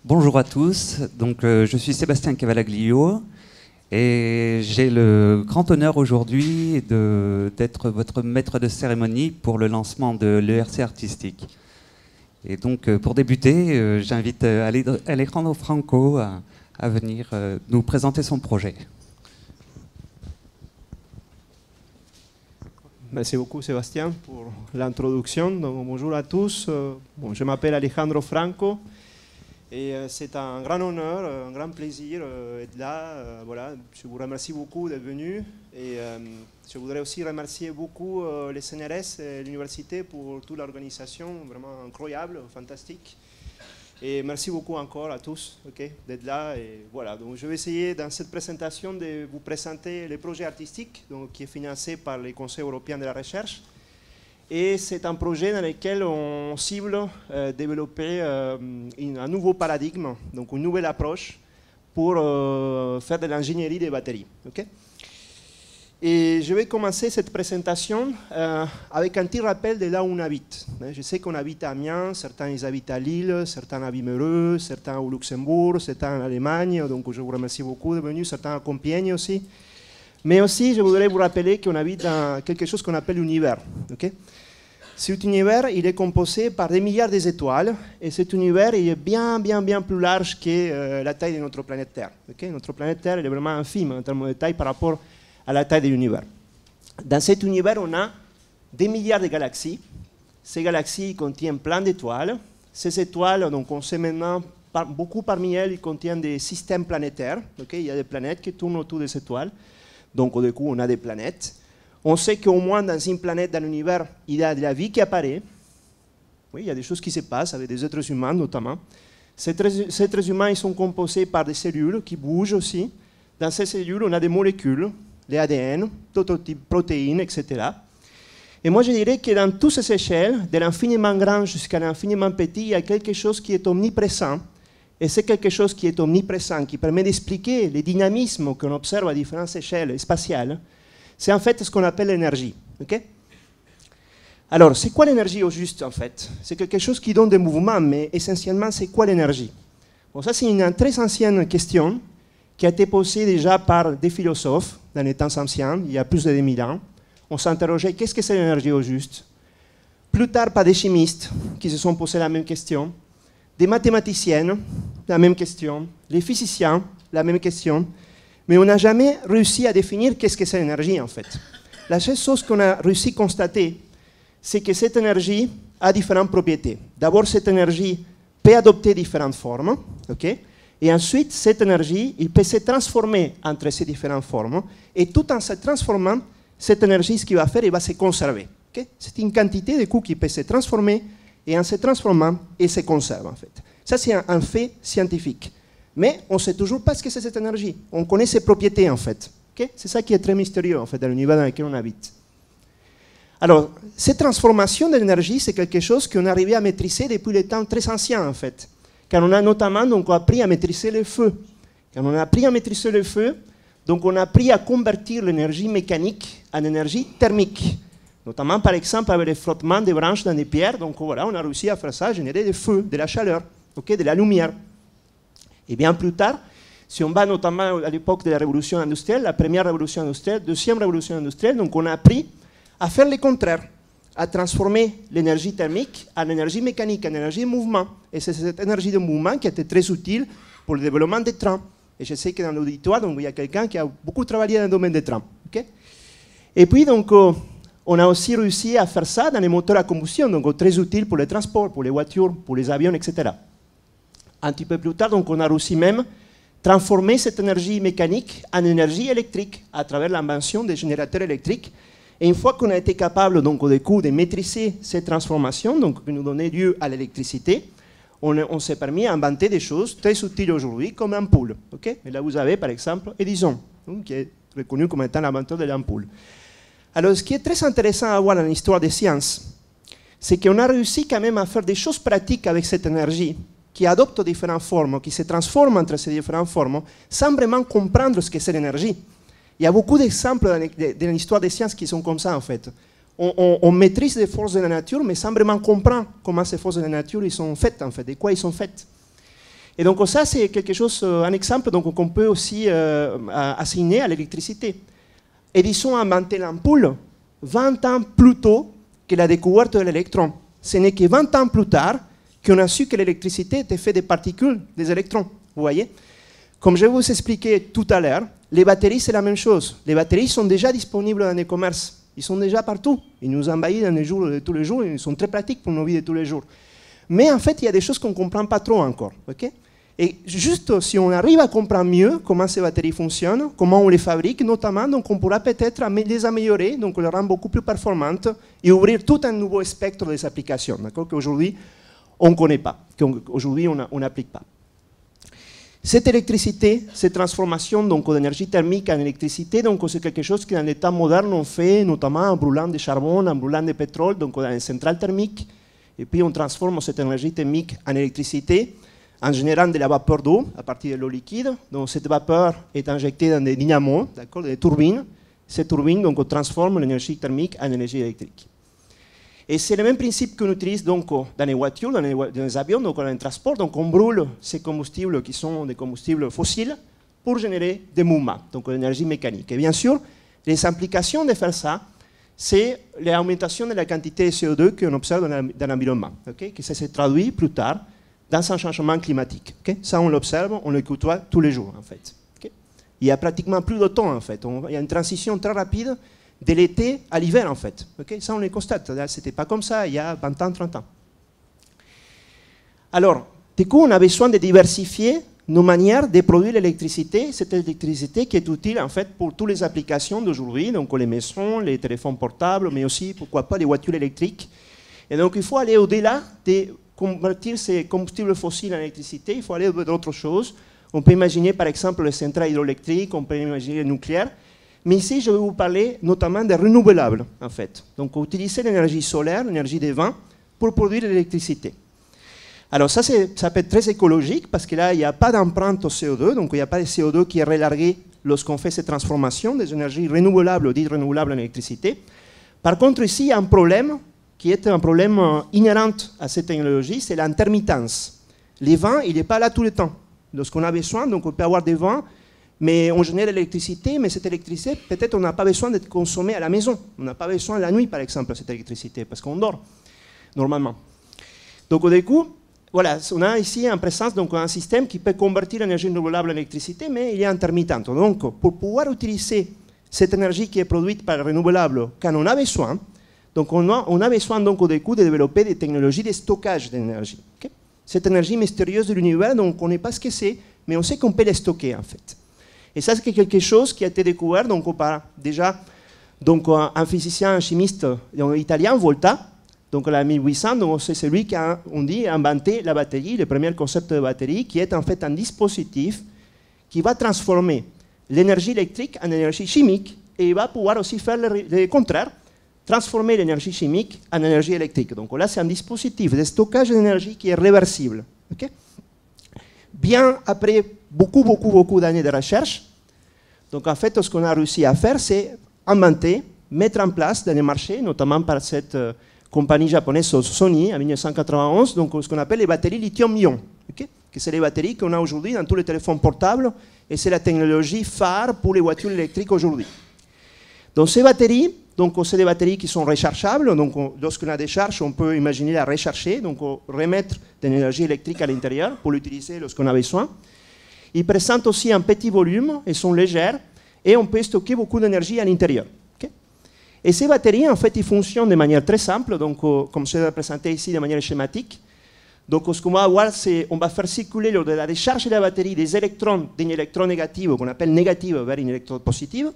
Bonjour à tous, donc, je suis Sébastien Cavalaglio et j'ai le grand honneur aujourd'hui d'être votre maître de cérémonie pour le lancement de l'ERC artistique. Et donc pour débuter, j'invite Alejandro Franco à venir nous présenter son projet. Merci beaucoup Sébastien pour l'introduction. Bonjour à tous, je m'appelle Alejandro Franco et c'est un grand honneur, un grand plaisir d'être là. Voilà. Je vous remercie beaucoup d'être venu et je voudrais aussi remercier beaucoup les CNRS et l'université pour toute l'organisation, vraiment incroyable, fantastique. Et merci beaucoup encore à tous d'être là. Et voilà, donc je vais essayer dans cette présentation de vous présenter le projet artistique qui est financé par le Conseil européen de la recherche. Et c'est un projet dans lequel on cible développer un nouveau paradigme, donc une nouvelle approche pour faire de l'ingénierie des batteries. Et je vais commencer cette présentation avec un petit rappel de là où on habite. Je sais qu'on habite à Amiens, certains ils habitent à Lille, certains à Vimereux, certains au Luxembourg, certains en Allemagne, donc je vous remercie beaucoup de venir, certains à Compiègne aussi. Mais aussi, je voudrais vous rappeler qu'on habite dans quelque chose qu'on appelle l'univers. Cet univers, il est composé par des milliards d'étoiles, et cet univers il est bien plus large que la taille de notre planète Terre. Notre planète Terre elle est vraiment infime en termes de taille par rapport à la taille de l'univers. Dans cet univers, on a des milliards de galaxies. Ces galaxies contiennent plein d'étoiles. Ces étoiles, donc on sait maintenant, beaucoup parmi elles, ils contiennent des systèmes planétaires. Il y a des planètes qui tournent autour des étoiles. Donc, du coup, on a des planètes. On sait qu'au moins dans une planète, dans l'univers, il y a de la vie qui apparaît. Oui, il y a des choses qui se passent avec des êtres humains, notamment. Ces êtres humains, ils sont composés par des cellules qui bougent aussi. Dans ces cellules, on a des molécules, les ADN, d'autres types, protéines, etc. Et moi, je dirais que dans toutes ces échelles, de l'infiniment grand jusqu'à l'infiniment petit, il y a quelque chose qui est omniprésent. Et c'est quelque chose qui est omniprésent, qui permet d'expliquer les dynamismes qu'on observe à différentes échelles spatiales. C'est en fait ce qu'on appelle l'énergie. Alors, c'est quoi l'énergie au juste, en fait? C'est quelque chose qui donne des mouvements, mais essentiellement, c'est quoi l'énergie? Bon, ça, c'est une très ancienne question qui a été posée déjà par des philosophes dans les temps anciens, il y a plus de 2000 ans. On s'interrogeait, qu'est-ce que c'est l'énergie au juste? Plus tard, par des chimistes qui se sont posés la même question, des mathématiciennes, la même question, les physiciens, la même question, mais on n'a jamais réussi à définir qu'est-ce que c'est l'énergie en fait. La seule chose qu'on a réussi à constater, c'est que cette énergie a différentes propriétés. D'abord, cette énergie peut adopter différentes formes, et ensuite, cette énergie, il peut se transformer entre ces différentes formes, et tout en se transformant, cette énergie, ce qu'il va faire, il va se conserver. C'est une quantité de coups qui peut se transformer, et en se transformant, il se conserve en fait. Ça, c'est un fait scientifique. Mais on ne sait toujours pas ce que c'est cette énergie. On connaît ses propriétés en fait. C'est ça qui est très mystérieux en fait, dans l'univers dans lequel on habite. Alors, cette transformation de l'énergie, c'est quelque chose qu'on est arrivé à maîtriser depuis les temps très anciens en fait. Quand on a notamment donc, appris à maîtriser le feu. Quand on a appris à maîtriser le feu, donc on a appris à convertir l'énergie mécanique en énergie thermique. Notamment, par exemple, avec le frottement des branches dans des pierres. Donc voilà, on a réussi à faire ça, à générer du feu, de la chaleur, de la lumière. Et bien plus tard, si on va notamment à l'époque de la révolution industrielle, la première révolution industrielle, deuxième révolution industrielle, donc on a appris à faire le contraire, à transformer l'énergie thermique en énergie mécanique, en énergie de mouvement. Et c'est cette énergie de mouvement qui était très utile pour le développement des trains. Et je sais que dans l'auditoire, il y a quelqu'un qui a beaucoup travaillé dans le domaine des trains. Et puis, donc, on a aussi réussi à faire ça dans les moteurs à combustion, donc très utile pour les transports, pour les voitures, pour les avions, etc. Un petit peu plus tard, donc, on a réussi même transformer cette énergie mécanique en énergie électrique à travers l'invention des générateurs électriques. Et une fois qu'on a été capable, donc, du coup, de maîtriser ces transformations, donc, qui nous donnaient lieu à l'électricité, on s'est permis d'inventer des choses très utiles aujourd'hui, comme l'ampoule. Et là, vous avez, par exemple, Edison, qui est reconnu comme étant l'inventeur de l'ampoule. Alors, ce qui est très intéressant à voir dans l'histoire des sciences, c'est qu'on a réussi quand même à faire des choses pratiques avec cette énergie, qui adopte différentes formes, qui se transforme entre ces différentes formes, sans vraiment comprendre ce que c'est l'énergie. Il y a beaucoup d'exemples dans l'histoire des sciences qui sont comme ça, en fait. On maîtrise les forces de la nature, mais sans vraiment comprendre comment ces forces de la nature ils sont faites, en fait, de quoi ils sont faites. Et donc ça, c'est quelque chose, un exemple qu'on peut aussi assigner à l'électricité. Edison a inventé l'ampoule 20 ans plus tôt que la découverte de l'électron. Ce n'est que 20 ans plus tard qu'on a su que l'électricité était faite des particules, des électrons. Vous voyez? Comme je vous expliquais tout à l'heure, les batteries, c'est la même chose. Les batteries sont déjà disponibles dans les commerces. Ils sont déjà partout. Ils nous envahissent dans les jours de tous les jours. Ils sont très pratiques pour nos vies de tous les jours. Mais en fait, il y a des choses qu'on ne comprend pas trop encore. Okay? Et juste si on arrive à comprendre mieux comment ces batteries fonctionnent, comment on les fabrique notamment, donc on pourra peut-être les améliorer, donc les rendre beaucoup plus performantes et ouvrir tout un nouveau spectre des applications, qu'aujourd'hui on ne connaît pas, qu'aujourd'hui on n'applique pas. Cette électricité, cette transformation d'énergie thermique en électricité, c'est quelque chose que dans les temps modernes on fait, notamment en brûlant du charbon, en brûlant du pétrole, donc dans les centrales thermiques, et puis on transforme cette énergie thermique en électricité, en générant de la vapeur d'eau à partir de l'eau liquide. Donc cette vapeur est injectée dans des dynamos, des turbines. Ces turbines donc, transforment l'énergie thermique en énergie électrique. Et c'est le même principe qu'on utilise donc, dans les voitures, dans les avions, donc dans les transports. Donc on brûle ces combustibles qui sont des combustibles fossiles pour générer des mouvements, donc l'énergie mécanique. Et bien sûr, les implications de faire ça, c'est l'augmentation de la quantité de CO2 qu'on observe dans l'environnement, que ça se traduit plus tard dans un changement climatique. Ça, on l'observe, on le côtoie tous les jours, en fait. Il y a pratiquement plus de temps, en fait. Il y a une transition très rapide de l'été à l'hiver, en fait. Ça, on le constate. Ce n'était pas comme ça il y a 20 ans, 30 ans. Alors, du coup, on a besoin de diversifier nos manières de produire l'électricité, cette électricité qui est utile, en fait, pour toutes les applications d'aujourd'hui, donc les maisons, les téléphones portables, mais aussi, pourquoi pas, les voitures électriques. Et donc, il faut aller au-delà de convertir ces combustibles fossiles en électricité, il faut aller vers d'autres choses. On peut imaginer par exemple les centrales hydroélectriques, on peut imaginer le nucléaire, mais ici je vais vous parler notamment des renouvelables en fait. Donc utiliser l'énergie solaire, l'énergie des vents pour produire l'électricité. Alors ça peut être très écologique parce que là il n'y a pas d'empreinte au CO2, donc il n'y a pas de CO2 qui est relargué lorsqu'on fait cette transformation des énergies renouvelables ou dites renouvelables en électricité. Par contre ici il y a un problème qui est un problème inhérent à cette technologie, c'est l'intermittence. Les vents, il n'est pas là tout le temps. Lorsqu'on a besoin, donc on peut avoir des vents, mais on génère l'électricité, mais cette électricité, peut-être on n'a pas besoin d'être consommée à la maison. On n'a pas besoin la nuit, par exemple, de cette électricité, parce qu'on dort, normalement. Donc du coup, voilà, on a ici en présence donc, un système qui peut convertir l'énergie renouvelable en électricité, mais il est intermittent. Donc pour pouvoir utiliser cette énergie qui est produite par le renouvelable quand on a besoin, donc on a besoin donc du coup de développer des technologies de stockage d'énergie. Cette énergie mystérieuse de l'univers, donc on ne sait pas ce que c'est, mais on sait qu'on peut la stocker en fait. Et ça c'est quelque chose qui a été découvert donc, par déjà donc, un physicien, un chimiste italien, Volta, donc en 1800, donc c'est celui qui a, on dit, inventé la batterie, le premier concept de batterie, qui est en fait un dispositif qui va transformer l'énergie électrique en énergie chimique et il va pouvoir aussi faire le contraire, transformer l'énergie chimique en énergie électrique. Donc là, c'est un dispositif de stockage d'énergie qui est réversible. Okay? Bien après beaucoup d'années de recherche, donc en fait, ce qu'on a réussi à faire, c'est inventer, mettre en place dans les marchés, notamment par cette compagnie japonaise Sony en 1991, donc ce qu'on appelle les batteries lithium-ion, okay? Que c'est les batteries qu'on a aujourd'hui dans tous les téléphones portables et c'est la technologie phare pour les voitures électriques aujourd'hui. Donc ces batteries, donc c'est des batteries qui sont rechargeables, donc lorsqu'on a des charges, on peut imaginer la recharger, donc remettre de l'énergie électrique à l'intérieur pour l'utiliser lorsqu'on a besoin. Ils présentent aussi un petit volume, elles sont légères et on peut stocker beaucoup d'énergie à l'intérieur. Okay? Et ces batteries, en fait, ils fonctionnent de manière très simple, donc comme c'est représenté ici de manière schématique. Donc ce qu'on va voir, c'est qu'on va faire circuler lors de la décharge de la batterie des électrons d'un électron négatif, qu'on appelle négatif vers une électrode positive.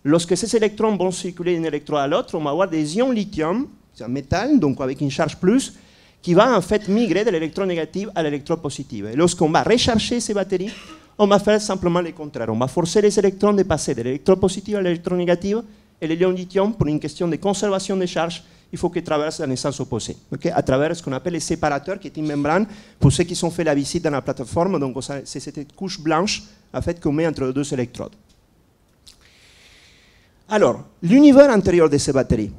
Lorsque ces électrons vont circuler d'un électrode à l'autre, on va avoir des ions lithium, c'est un métal, donc avec une charge plus, qui va en fait migrer de l'électron négatif à l'électrode positive. Et lorsqu'on va recharger ces batteries, on va faire simplement le contraire. On va forcer les électrons de passer de l'électrode positive à l'électrode négative, et les ions lithium, pour une question de conservation des charges, il faut qu'ils traversent dans les sens opposés, okay? À travers ce qu'on appelle les séparateurs, qui est une membrane. Pour ceux qui ont fait la visite dans la plateforme, donc c'est cette couche blanche en fait, qu'on met entre les deux électrodes. Alors, l'univers intérieur de ces batteries,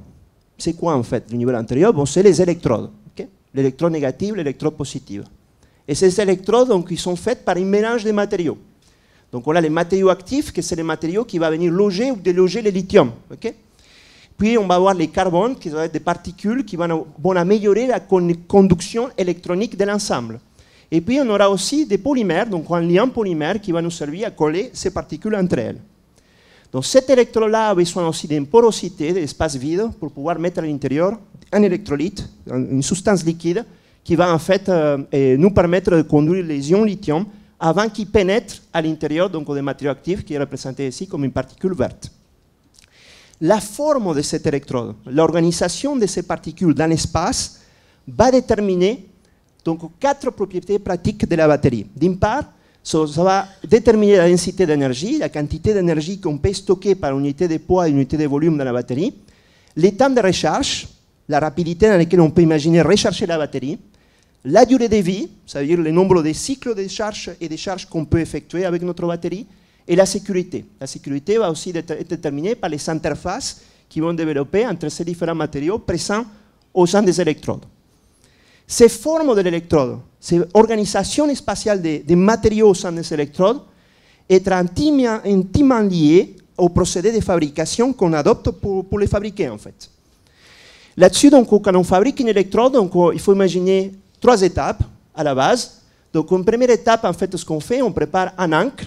c'est quoi en fait l'univers intérieur? Bon, c'est les électrodes, okay? L'électrode négative, l'électrode positive. Et ces électrodes, donc, ils sont faits par un mélange de matériaux. Donc on a les matériaux actifs, que c'est les matériaux qui vont venir loger ou déloger le lithium. Okay? Puis on va avoir les carbones, qui vont être des particules qui vont améliorer la conduction électronique de l'ensemble. Et puis on aura aussi des polymères, donc un lien polymère qui va nous servir à coller ces particules entre elles. Donc cet électrode-là a besoin aussi d'une porosité, d'espace vide, pour pouvoir mettre à l'intérieur un électrolyte, une substance liquide, qui va en fait nous permettre de conduire les ions lithium avant qu'ils pénètrent à l'intérieur des matériaux actifs, qui est représenté ici comme une particule verte. La forme de cet électrode, l'organisation de ces particules dans l'espace, va déterminer donc 4 propriétés pratiques de la batterie. D'une part, ça va déterminer la densité d'énergie, la quantité d'énergie qu'on peut stocker par unité de poids et unité de volume dans la batterie, les temps de recharge, la rapidité dans laquelle on peut imaginer recharger la batterie, la durée de vie, c'est-à-dire le nombre de cycles de charge et de charges qu'on peut effectuer avec notre batterie, et la sécurité. La sécurité va aussi être déterminée par les interfaces qui vont développer entre ces différents matériaux présents au sein des électrodes. Ces formes de l'électrode, cette organisation spatiale des matériaux au sein des électrodes est intimement liée au procédé de fabrication qu'on adopte pour les fabriquer en fait. Là-dessus, donc, quand on fabrique une électrode, donc, il faut imaginer 3 étapes à la base. Donc, en première étape, en fait, ce qu'on fait, on prépare un encre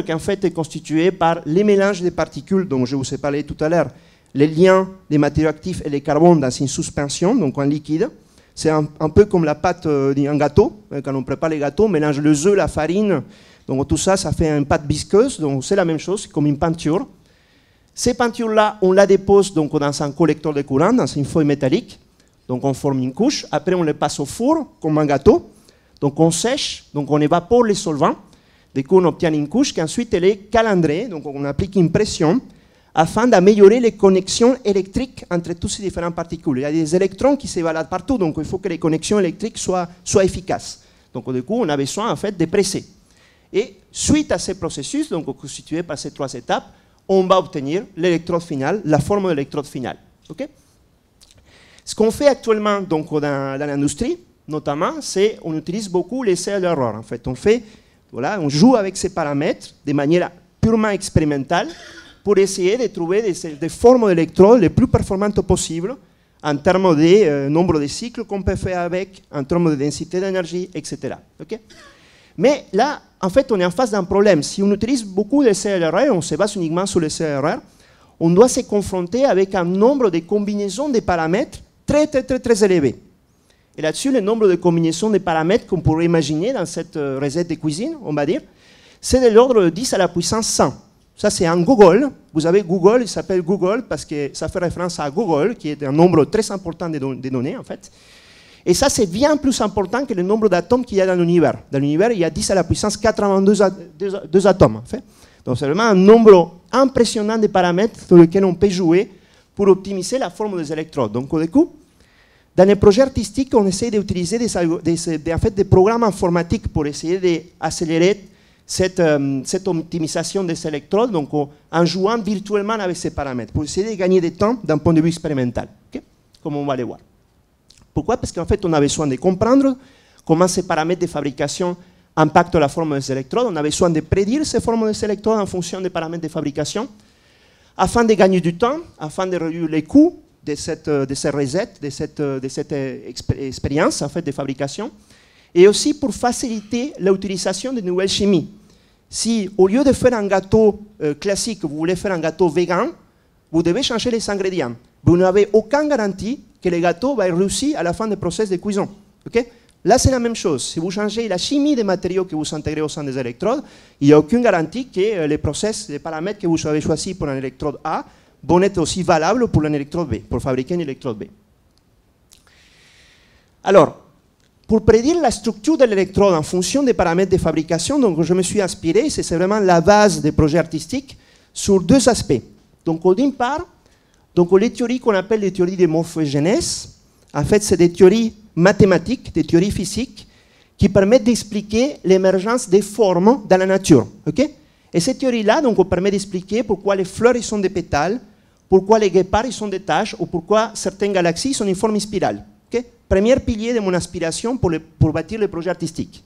qui en fait est constitué par les mélanges de particules dont je vous ai parlé tout à l'heure, les liens des matériaux actifs et les carbones dans une suspension, donc en liquide. C'est un peu comme la pâte d'un gâteau. Quand on prépare les gâteaux, on mélange le œuf, la farine, donc tout ça, ça fait une pâte visqueuse, donc c'est la même chose, comme une peinture. Ces peintures-là, on la dépose donc dans un collecteur de courant, dans une feuille métallique, donc on forme une couche, après on les passe au four, comme un gâteau, donc on sèche, donc on évapore les solvants, du coup on obtient une couche qui ensuite elle est calandrée, donc on applique une pression, afin d'améliorer les connexions électriques entre toutes ces différentes particules. Il y a des électrons qui se baladent partout, donc il faut que les connexions électriques soient efficaces. Donc du coup, on a besoin en fait de presser. Et suite à ce processus, donc constitué par ces 3 étapes, on va obtenir l'électrode finale, la forme de l'électrode finale. Okay? Ce qu'on fait actuellement donc, dans l'industrie, notamment, c'est qu'on utilise beaucoup l'essai et l'erreur. En fait, on joue avec ces paramètres de manière purement expérimentale, pour essayer de trouver des formes d'électrodes les plus performantes possibles en termes de nombre de cycles qu'on peut faire avec, en termes de densité d'énergie, etc. Okay? Mais là, en fait, on est en face d'un problème. Si on utilise beaucoup de CLR, on se base uniquement sur les CLR, on doit se confronter avec un nombre de combinaisons de paramètres très élevé. Et là-dessus, le nombre de combinaisons de paramètres qu'on pourrait imaginer dans cette recette de cuisine, on va dire, c'est de l'ordre de 10 à la puissance 100. Ça, c'est un Google. Vous avez Google, il s'appelle Google parce que ça fait référence à Google, qui est un nombre très important de données, en fait. Et ça, c'est bien plus important que le nombre d'atomes qu'il y a dans l'univers. Dans l'univers, il y a 10 à la puissance 82 atomes, en fait. Donc, c'est vraiment un nombre impressionnant de paramètres sur lesquels on peut jouer pour optimiser la forme des électrodes. Donc, du coup, dans les projets artistiques, on essaie d'utiliser des programmes informatiques pour essayer d'accélérer cette optimisation des électrodes, donc en jouant virtuellement avec ces paramètres, pour essayer de gagner du temps d'un point de vue expérimental, okay? Comme on va le voir. Pourquoi? Parce qu'en fait, on a besoin de comprendre comment ces paramètres de fabrication impactent la forme des électrodes, on a besoin de prédire ces formes des électrodes en fonction des paramètres de fabrication, afin de gagner du temps, afin de réduire les coûts de cette recette, de cette expérience en fait, de fabrication, et aussi pour faciliter l'utilisation de nouvelles chimies. Si, au lieu de faire un gâteau classique, vous voulez faire un gâteau vegan, vous devez changer les ingrédients. Vous n'avez aucune garantie que le gâteau va réussir à la fin du processus de cuisson. Okay? Là, c'est la même chose. Si vous changez la chimie des matériaux que vous intégrez au sein des électrodes, il n'y a aucune garantie que les process, les paramètres que vous avez choisis pour un électrode A vont être aussi valables pour un électrode B, pour fabriquer une électrode B. Alors, pour prédire la structure de l'électrode en fonction des paramètres de fabrication, donc je me suis inspiré, c'est vraiment la base des projets artistiques, sur 2 aspects. Donc, d'une part, les théories qu'on appelle les théories de morphogénèse, en fait, c'est des théories mathématiques, des théories physiques, qui permettent d'expliquer l'émergence des formes dans la nature. Okay? Et ces théories-là permettent d'expliquer pourquoi les fleurs ils sont des pétales, pourquoi les guépards ils sont des taches, ou pourquoi certaines galaxies sont une forme spirale. Okay? premier pilier de mon aspiration pour bâtir les projets artistiques.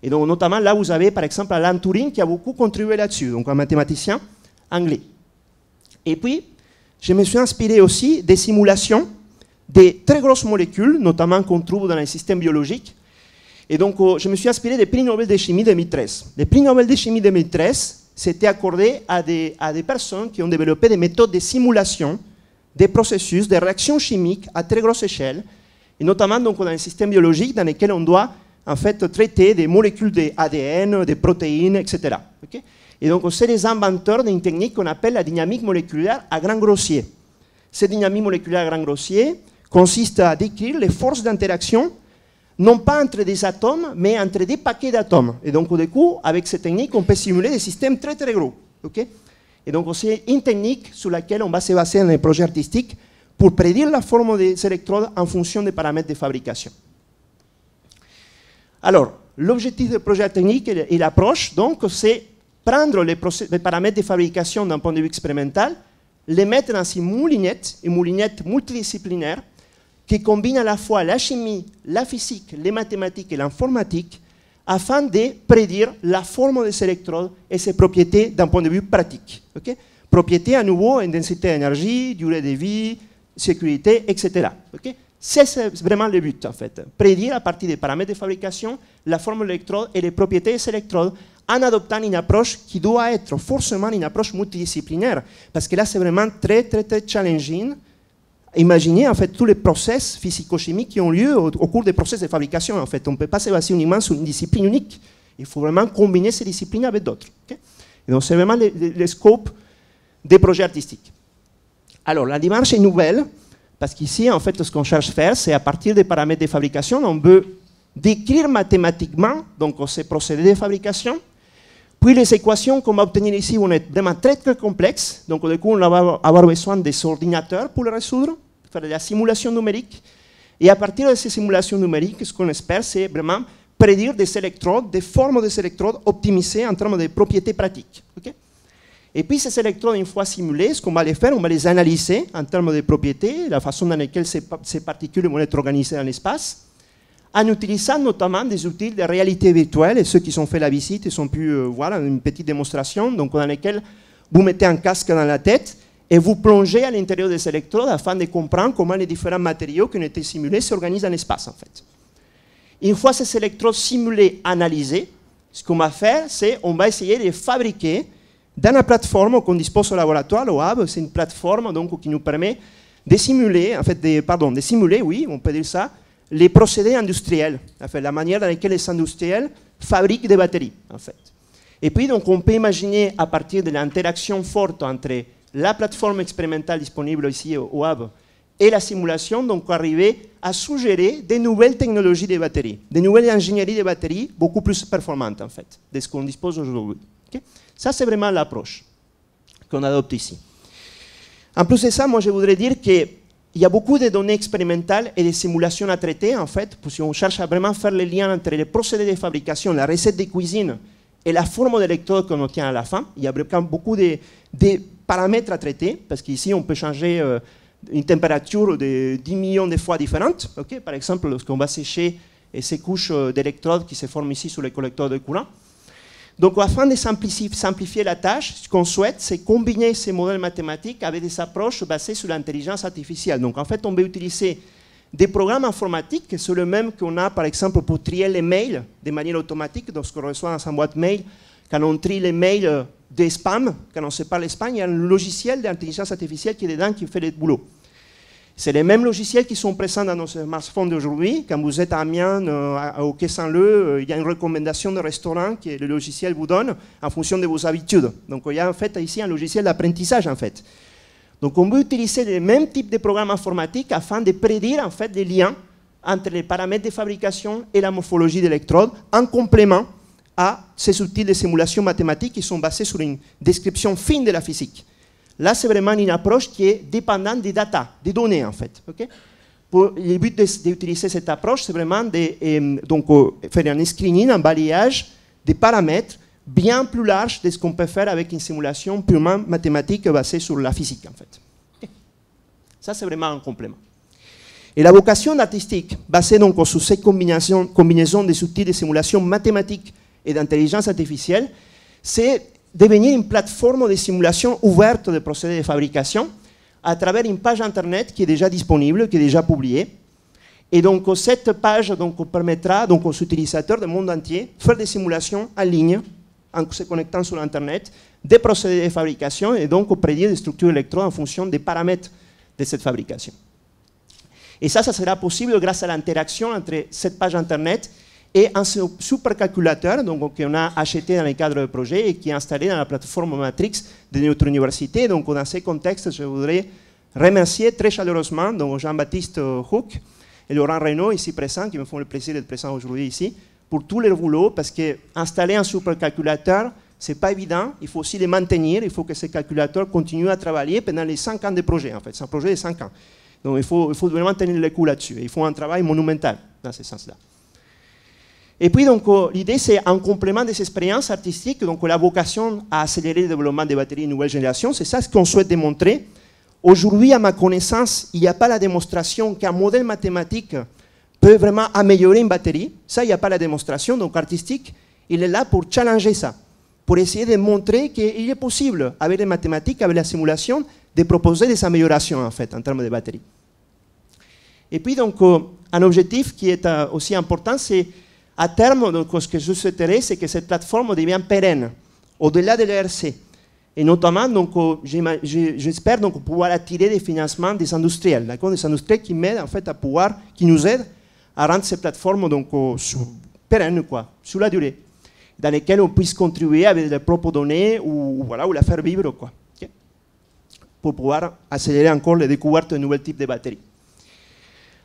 Et donc, notamment, là, vous avez, par exemple, Alan Turing qui a beaucoup contribué là-dessus, donc un mathématicien anglais. Et puis, je me suis inspiré aussi des simulations des très grosses molécules, notamment qu'on trouve dans les systèmes biologiques. Et donc, je me suis inspiré des prix Nobel de chimie 2013. Les prix Nobel de chimie 2013, c'était accordé à des personnes qui ont développé des méthodes de simulation des processus, des réactions chimiques à très grosse échelle, et notamment donc, dans les systèmes biologiques dans lesquels on doit en fait traiter des molécules d'ADN, des protéines, etc. Okay? Et donc, c'est les inventeurs d'une technique qu'on appelle la dynamique moléculaire à grand grossier. Cette dynamique moléculaire à grand grossier consiste à décrire les forces d'interaction, non pas entre des atomes, mais entre des paquets d'atomes. Et donc, du coup, avec cette technique, on peut simuler des systèmes très, très gros. Okay? Et donc, c'est une technique sur laquelle on va se baser dans les projets artistiques pour prédire la forme des électrodes en fonction des paramètres de fabrication. Alors, l'objectif du projet technique et l'approche, donc, c'est prendre les paramètres de fabrication d'un point de vue expérimental, les mettre dans une moulinette multidisciplinaire qui combine à la fois la chimie, la physique, les mathématiques et l'informatique afin de prédire la forme des électrodes et ses propriétés d'un point de vue pratique. Okay? Propriétés à nouveau, intensité d'énergie, durée de vie, sécurité, etc. Okay? C'est vraiment le but en fait. Prédire à partir des paramètres de fabrication la forme de l'électrode et les propriétés des électrodes en adoptant une approche qui doit être forcément une approche multidisciplinaire. Parce que là, c'est vraiment très, très, très challenging. Imaginez en fait tous les process physico-chimiques qui ont lieu au cours des process de fabrication. En fait, on ne peut pas se baser uniquement sur une discipline unique. Il faut vraiment combiner ces disciplines avec d'autres. Okay? Et donc, c'est vraiment le scope des projets artistiques. Alors, la démarche est nouvelle, parce qu'ici, en fait, ce qu'on cherche à faire, c'est à partir des paramètres de fabrication, on veut décrire mathématiquement donc, ces procédés de fabrication. Puis les équations qu'on va obtenir ici vont être vraiment très, très complexes. Donc, du coup, on va avoir besoin des ordinateurs pour les résoudre, faire de la simulation numérique. Et à partir de ces simulations numériques, ce qu'on espère, c'est vraiment prédire des électrodes, des formes des électrodes optimisées en termes de propriétés pratiques. Okay? Et puis, ces électrodes, une fois simulées, ce qu'on va les faire, on va les analyser en termes de propriétés, la façon dans laquelle ces particules vont être organisées dans l'espace, en utilisant notamment des outils de réalité virtuelle, et ceux qui ont fait la visite, ils ont pu voir une petite démonstration, donc dans laquelle vous mettez un casque dans la tête et vous plongez à l'intérieur des électrodes afin de comprendre comment les différents matériaux qui ont été simulés s'organisent dans l'espace en fait. Une fois ces électrodes simulées, analysées, ce qu'on va faire, c'est on va essayer de les fabriquer dans la plateforme qu'on dispose au laboratoire, le Hub. C'est une plateforme donc, qui nous permet de simuler, en fait, de simuler, oui, on peut dire ça, les procédés industriels, en fait, la manière dans laquelle les industriels fabriquent des batteries, en fait. Et puis, donc, on peut imaginer, à partir de l'interaction forte entre la plateforme expérimentale disponible ici au Hub et la simulation, donc, arriver à suggérer des nouvelles technologies de batteries, des nouvelles ingénieries de batteries beaucoup plus performantes, en fait, de ce qu'on dispose aujourd'hui. Okay? Ça, c'est vraiment l'approche qu'on adopte ici. En plus de ça, moi, je voudrais dire que il y a beaucoup de données expérimentales et de simulations à traiter, en fait, si on cherche à vraiment faire le lien entre les procédés de fabrication, la recette de cuisine et la forme d'électrode qu'on obtient à la fin. Il y a beaucoup de paramètres à traiter, parce qu'ici, on peut changer une température de 10 millions de fois différente. Okay? Par exemple, lorsqu'on va sécher ces couches d'électrodes qui se forment ici sur les collecteurs de courant. Donc, afin de simplifier la tâche, ce qu'on souhaite, c'est combiner ces modèles mathématiques avec des approches basées sur l'intelligence artificielle. Donc, en fait, on va utiliser des programmes informatiques qui sont les mêmes qu'on a, par exemple, pour trier les mails de manière automatique. Lorsqu'on reçoit dans sa boîte mail, quand on trie les mails des spams, quand on sépare les spams, il y a un logiciel d'intelligence artificielle qui est dedans qui fait le boulot. C'est les mêmes logiciels qui sont présents dans nos smartphones d'aujourd'hui. Quand vous êtes à Amiens, au Quai Saint-Leu, il y a une recommandation de restaurant que le logiciel vous donne en fonction de vos habitudes. Donc il y a en fait ici un logiciel d'apprentissage en fait. Donc on veut utiliser les mêmes types de programmes informatiques afin de prédire en fait les liens entre les paramètres de fabrication et la morphologie d'électrodes en complément à ces outils de simulation mathématique qui sont basés sur une description fine de la physique. Là, c'est vraiment une approche qui est dépendante des data, des données en fait. Okay? Le but d'utiliser cette approche, c'est vraiment de faire un screening, un balayage des paramètres bien plus large de ce qu'on peut faire avec une simulation purement mathématique basée sur la physique en fait. Okay? Ça, c'est vraiment un complément. Et la vocation artistique, basée donc sur cette combinaison des outils de simulation mathématique et d'intelligence artificielle, c'est devenir une plateforme de simulation ouverte des procédés de fabrication à travers une page internet qui est déjà disponible, qui est déjà publiée. Et donc cette page donc, permettra donc, aux utilisateurs du monde entier de faire des simulations en ligne, en se connectant sur Internet, des procédés de fabrication et donc prédire des structures électrodes en fonction des paramètres de cette fabrication. Et ça sera possible grâce à l'interaction entre cette page Internet et un supercalculateur qu'on a acheté dans le cadre du projet et qui est installé dans la plateforme Matrix de notre université. Donc dans ce contexte, je voudrais remercier très chaleureusement Jean-Baptiste Hook et Laurent Reynaud, ici présents, qui me font le plaisir d'être présents aujourd'hui ici, pour tout leur boulot, parce qu'installer un supercalculateur, ce n'est pas évident, il faut aussi les maintenir, il faut que ces calculateurs continuent à travailler pendant les 5 ans de projet, en fait, c'est un projet de 5 ans. Donc il faut vraiment tenir le coup là-dessus, il faut un travail monumental dans ce sens-là. Et puis donc l'idée c'est un complément des expériences artistiques, donc la vocation à accélérer le développement des batteries de nouvelle génération, c'est ça ce qu'on souhaite démontrer. Aujourd'hui, à ma connaissance, il n'y a pas la démonstration qu'un modèle mathématique peut vraiment améliorer une batterie. Ça, il n'y a pas la démonstration, donc artistique, il est là pour challenger ça, pour essayer de montrer qu'il est possible, avec les mathématiques, avec la simulation, de proposer des améliorations en fait, en termes de batterie. Et puis donc, un objectif qui est aussi important, c'est à terme, donc, ce que je souhaiterais, c'est que cette plateforme devienne pérenne, au-delà de l'ERC. Et notamment, j'espère pouvoir attirer des financements des industriels, des industriels qui m'aident en fait, qui nous aident à rendre ces plateformes donc, pérennes, sur la durée, dans lesquelles on puisse contribuer avec leurs propres données ou la faire vivre, okay, pour pouvoir accélérer encore les découvertes de nouveaux types de batteries.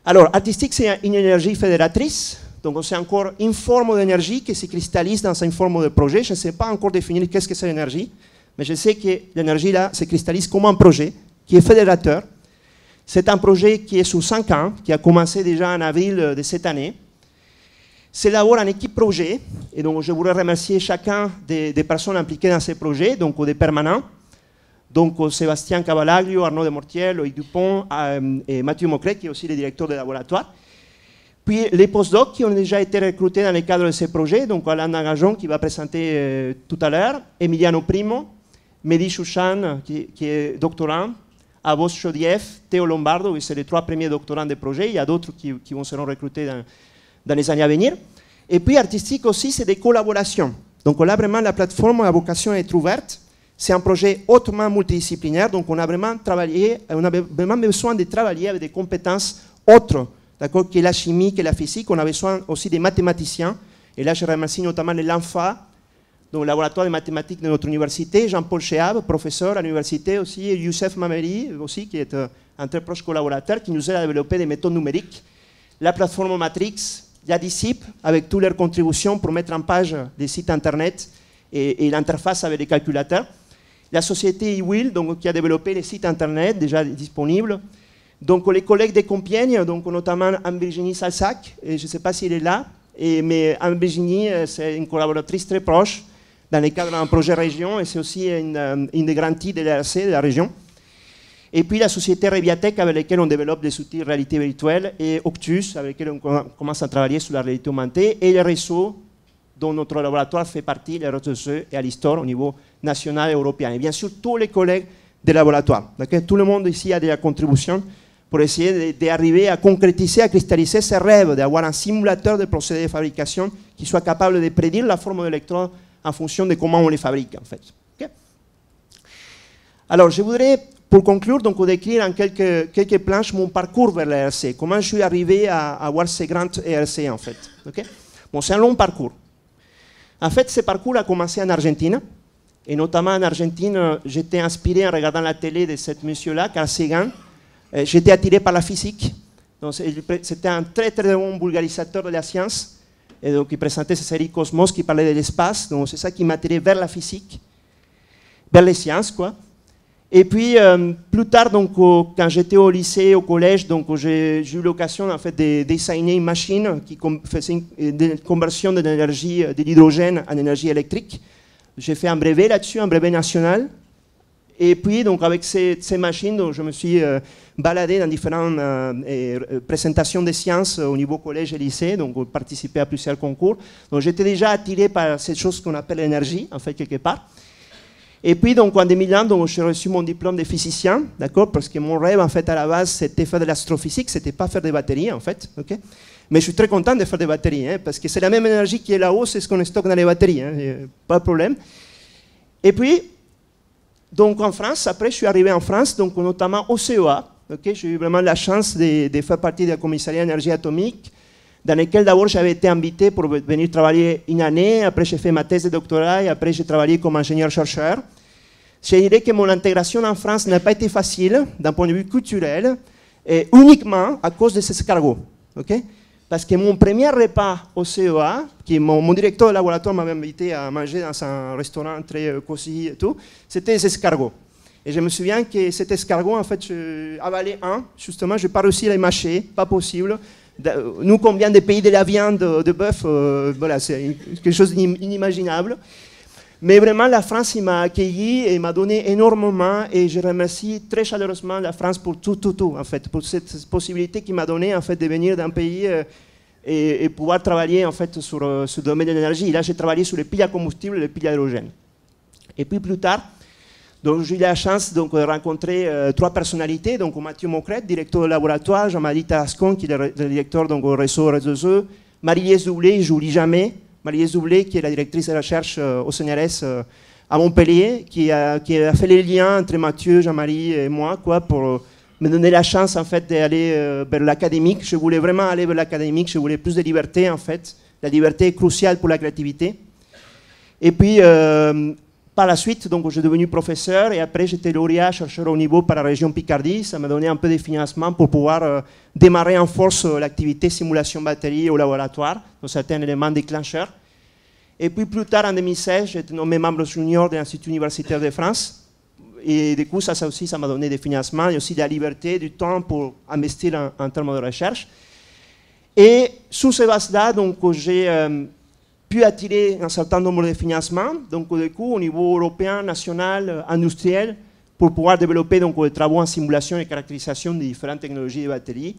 Alors, artistique, c'est une énergie fédératrice, donc c'est encore une forme d'énergie qui se cristallise dans une forme de projet. Je ne sais pas encore définir qu'est-ce que c'est l'énergie, mais je sais que l'énergie là se cristallise comme un projet qui est fédérateur. C'est un projet qui est sur 5 ans, qui a commencé déjà en avril de cette année. C'est d'abord une équipe projet, et donc je voudrais remercier chacun des personnes impliquées dans ce projet, donc des permanents, donc Sébastien Cavalaglio, Arnaud Demortier, Loïc Dupont et Mathieu Mocret, qui est aussi le directeur du laboratoire. Puis les postdocs qui ont déjà été recrutés dans le cadre de ce projet, donc Alain Nagajon qui va présenter tout à l'heure, Emiliano Primo, Mehdi Chouchan qui est doctorant, Avos Chodiev, Théo Lombardo, c'est les 3 premiers doctorants du projet, il y a d'autres qui seront recrutés dans les années à venir. Et puis artistique aussi, c'est des collaborations. Donc là vraiment la plateforme, la vocation est ouverte, c'est un projet hautement multidisciplinaire, donc on a vraiment besoin de travailler avec des compétences autres, d'accord, qui est la chimie, qui est la physique, on a besoin aussi des mathématiciens, et là je remercie notamment l'ANFA, donc le laboratoire de mathématiques de notre université, Jean-Paul Chehab, professeur à l'université aussi, et Youssef Mameri aussi, qui est un très proche collaborateur, qui nous aide à développer des méthodes numériques. La plateforme Matrix, la DICIP, avec toutes leurs contributions pour mettre en page des sites internet et l'interface avec les calculateurs. La société eWill, donc, qui a développé les sites internet déjà disponibles. Donc les collègues de Compiègne, donc, notamment Anne-Virginie Salsac, et je ne sais pas s'il est là, mais Anne-Virginie, c'est une collaboratrice très proche dans le cadre d'un projet région, et c'est aussi une des grandes de l'ERC de la région. Et puis la société Reviatech, avec laquelle on développe des outils de réalité virtuelle, et Octus, avec lequel on commence à travailler sur la réalité augmentée, et le réseau dont notre laboratoire fait partie, le RTE et Alistor au niveau national et européen. Et bien sûr, tous les collègues des laboratoires. Tout le monde ici a de la contribution pour essayer d'arriver à concrétiser, à cristalliser ce rêve d'avoir un simulateur de procédés de fabrication qui soit capable de prédire la forme de l'électrode en fonction de comment on les fabrique, en fait. Okay. Alors, je voudrais, pour conclure, donc, décrire en quelques planches mon parcours vers l'ERC, comment je suis arrivé à avoir ces grandes ERC, en fait. Okay. Bon, c'est un long parcours. En fait, ce parcours a commencé en Argentine, et notamment en Argentine, j'étais inspiré en regardant la télé de ce monsieur-là, Carl Sagan. J'étais attiré par la physique. C'était un très très bon vulgarisateur de la science. Et donc, il présentait cette série Cosmos qui parlait de l'espace. Donc, c'est ça qui m'a attiré vers la physique, vers les sciences, quoi. Et puis, plus tard, donc, quand j'étais au lycée, au collège, donc, j'ai eu l'occasion en fait, de designer une machine qui faisait une conversion de l'énergie de l'hydrogène en énergie électrique. J'ai fait un brevet là-dessus, un brevet national. Et puis, donc, avec ces machines, donc, je me suis baladé dans différentes présentations de sciences au niveau collège et lycée, donc participé à plusieurs concours. Donc, j'étais déjà attiré par cette chose qu'on appelle l'énergie, en fait, quelque part. Et puis, donc, en 2001, donc, j'ai reçu mon diplôme de physicien, d'accord, parce que mon rêve, en fait, à la base, c'était faire de l'astrophysique, c'était pas faire des batteries, en fait, ok. Mais je suis très content de faire des batteries, hein, parce que c'est la même énergie qui est là-haut, c'est ce qu'on stocke dans les batteries, hein, pas de problème. Et puis, donc en France, après, je suis arrivé en France, donc notamment au CEA, okay, j'ai eu vraiment la chance de faire partie du commissariat énergie atomique, dans lequel d'abord j'avais été invité pour venir travailler une année, après j'ai fait ma thèse de doctorat et après j'ai travaillé comme ingénieur-chercheur. Je dirais que mon intégration en France n'a pas été facile d'un point de vue culturel, et uniquement à cause de ces escargots. Okay? Parce que mon premier repas au CEA, mon directeur de laboratoire m'avait invité à manger dans un restaurant très cosy et tout, c'était des escargots. Et je me souviens que cet escargot, en fait, je avalais un, justement, je n'ai pas réussi à les mâcher, pas possible. Nous, combien de pays de la viande de bœuf, voilà, c'est quelque chose d'inimaginable. Mais vraiment, la France, il m'a accueilli et m'a donné énormément et je remercie très chaleureusement la France pour tout, en fait, pour cette possibilité qu'il m'a donnée, en fait, de venir d'un pays et pouvoir travailler, en fait, sur ce domaine de l'énergie. Là, j'ai travaillé sur les piles à combustible et les piles à hydrogène. Et puis, plus tard, donc, j'ai eu la chance donc, de rencontrer trois personnalités, donc Mathieu Mocret, directeur du laboratoire, Jean-Marie Tarascon, qui est le directeur donc, au réseau RSE, Marie-Lise Doublet, je n'oublie jamais, Marie-Lise Doublet, qui est la directrice de recherche au CNRS à Montpellier, qui a fait les liens entre Mathieu, Jean-Marie et moi, quoi, pour me donner la chance en fait, d'aller vers l'académique. Je voulais vraiment aller vers l'académique, je voulais plus de liberté en fait. La liberté est cruciale pour la créativité. Et puis, par la suite, donc, je suis devenu professeur et après j'étais lauréat, chercheur au niveau par la région Picardie. Ça m'a donné un peu de financement pour pouvoir démarrer en force l'activité simulation batterie au laboratoire, donc c'était un élément déclencheur. Et puis plus tard, en 2016, j'ai été nommé membre junior de l'Institut universitaire de France. Et du coup, ça aussi, ça m'a donné des financements et aussi de la liberté, du temps pour investir en termes de recherche. Et sous ces bases-là, donc, j'ai pu attirer un certain nombre de financements, donc du coup, au niveau européen, national, industriel, pour pouvoir développer donc, des travaux en simulation et caractérisation de différentes technologies de batteries.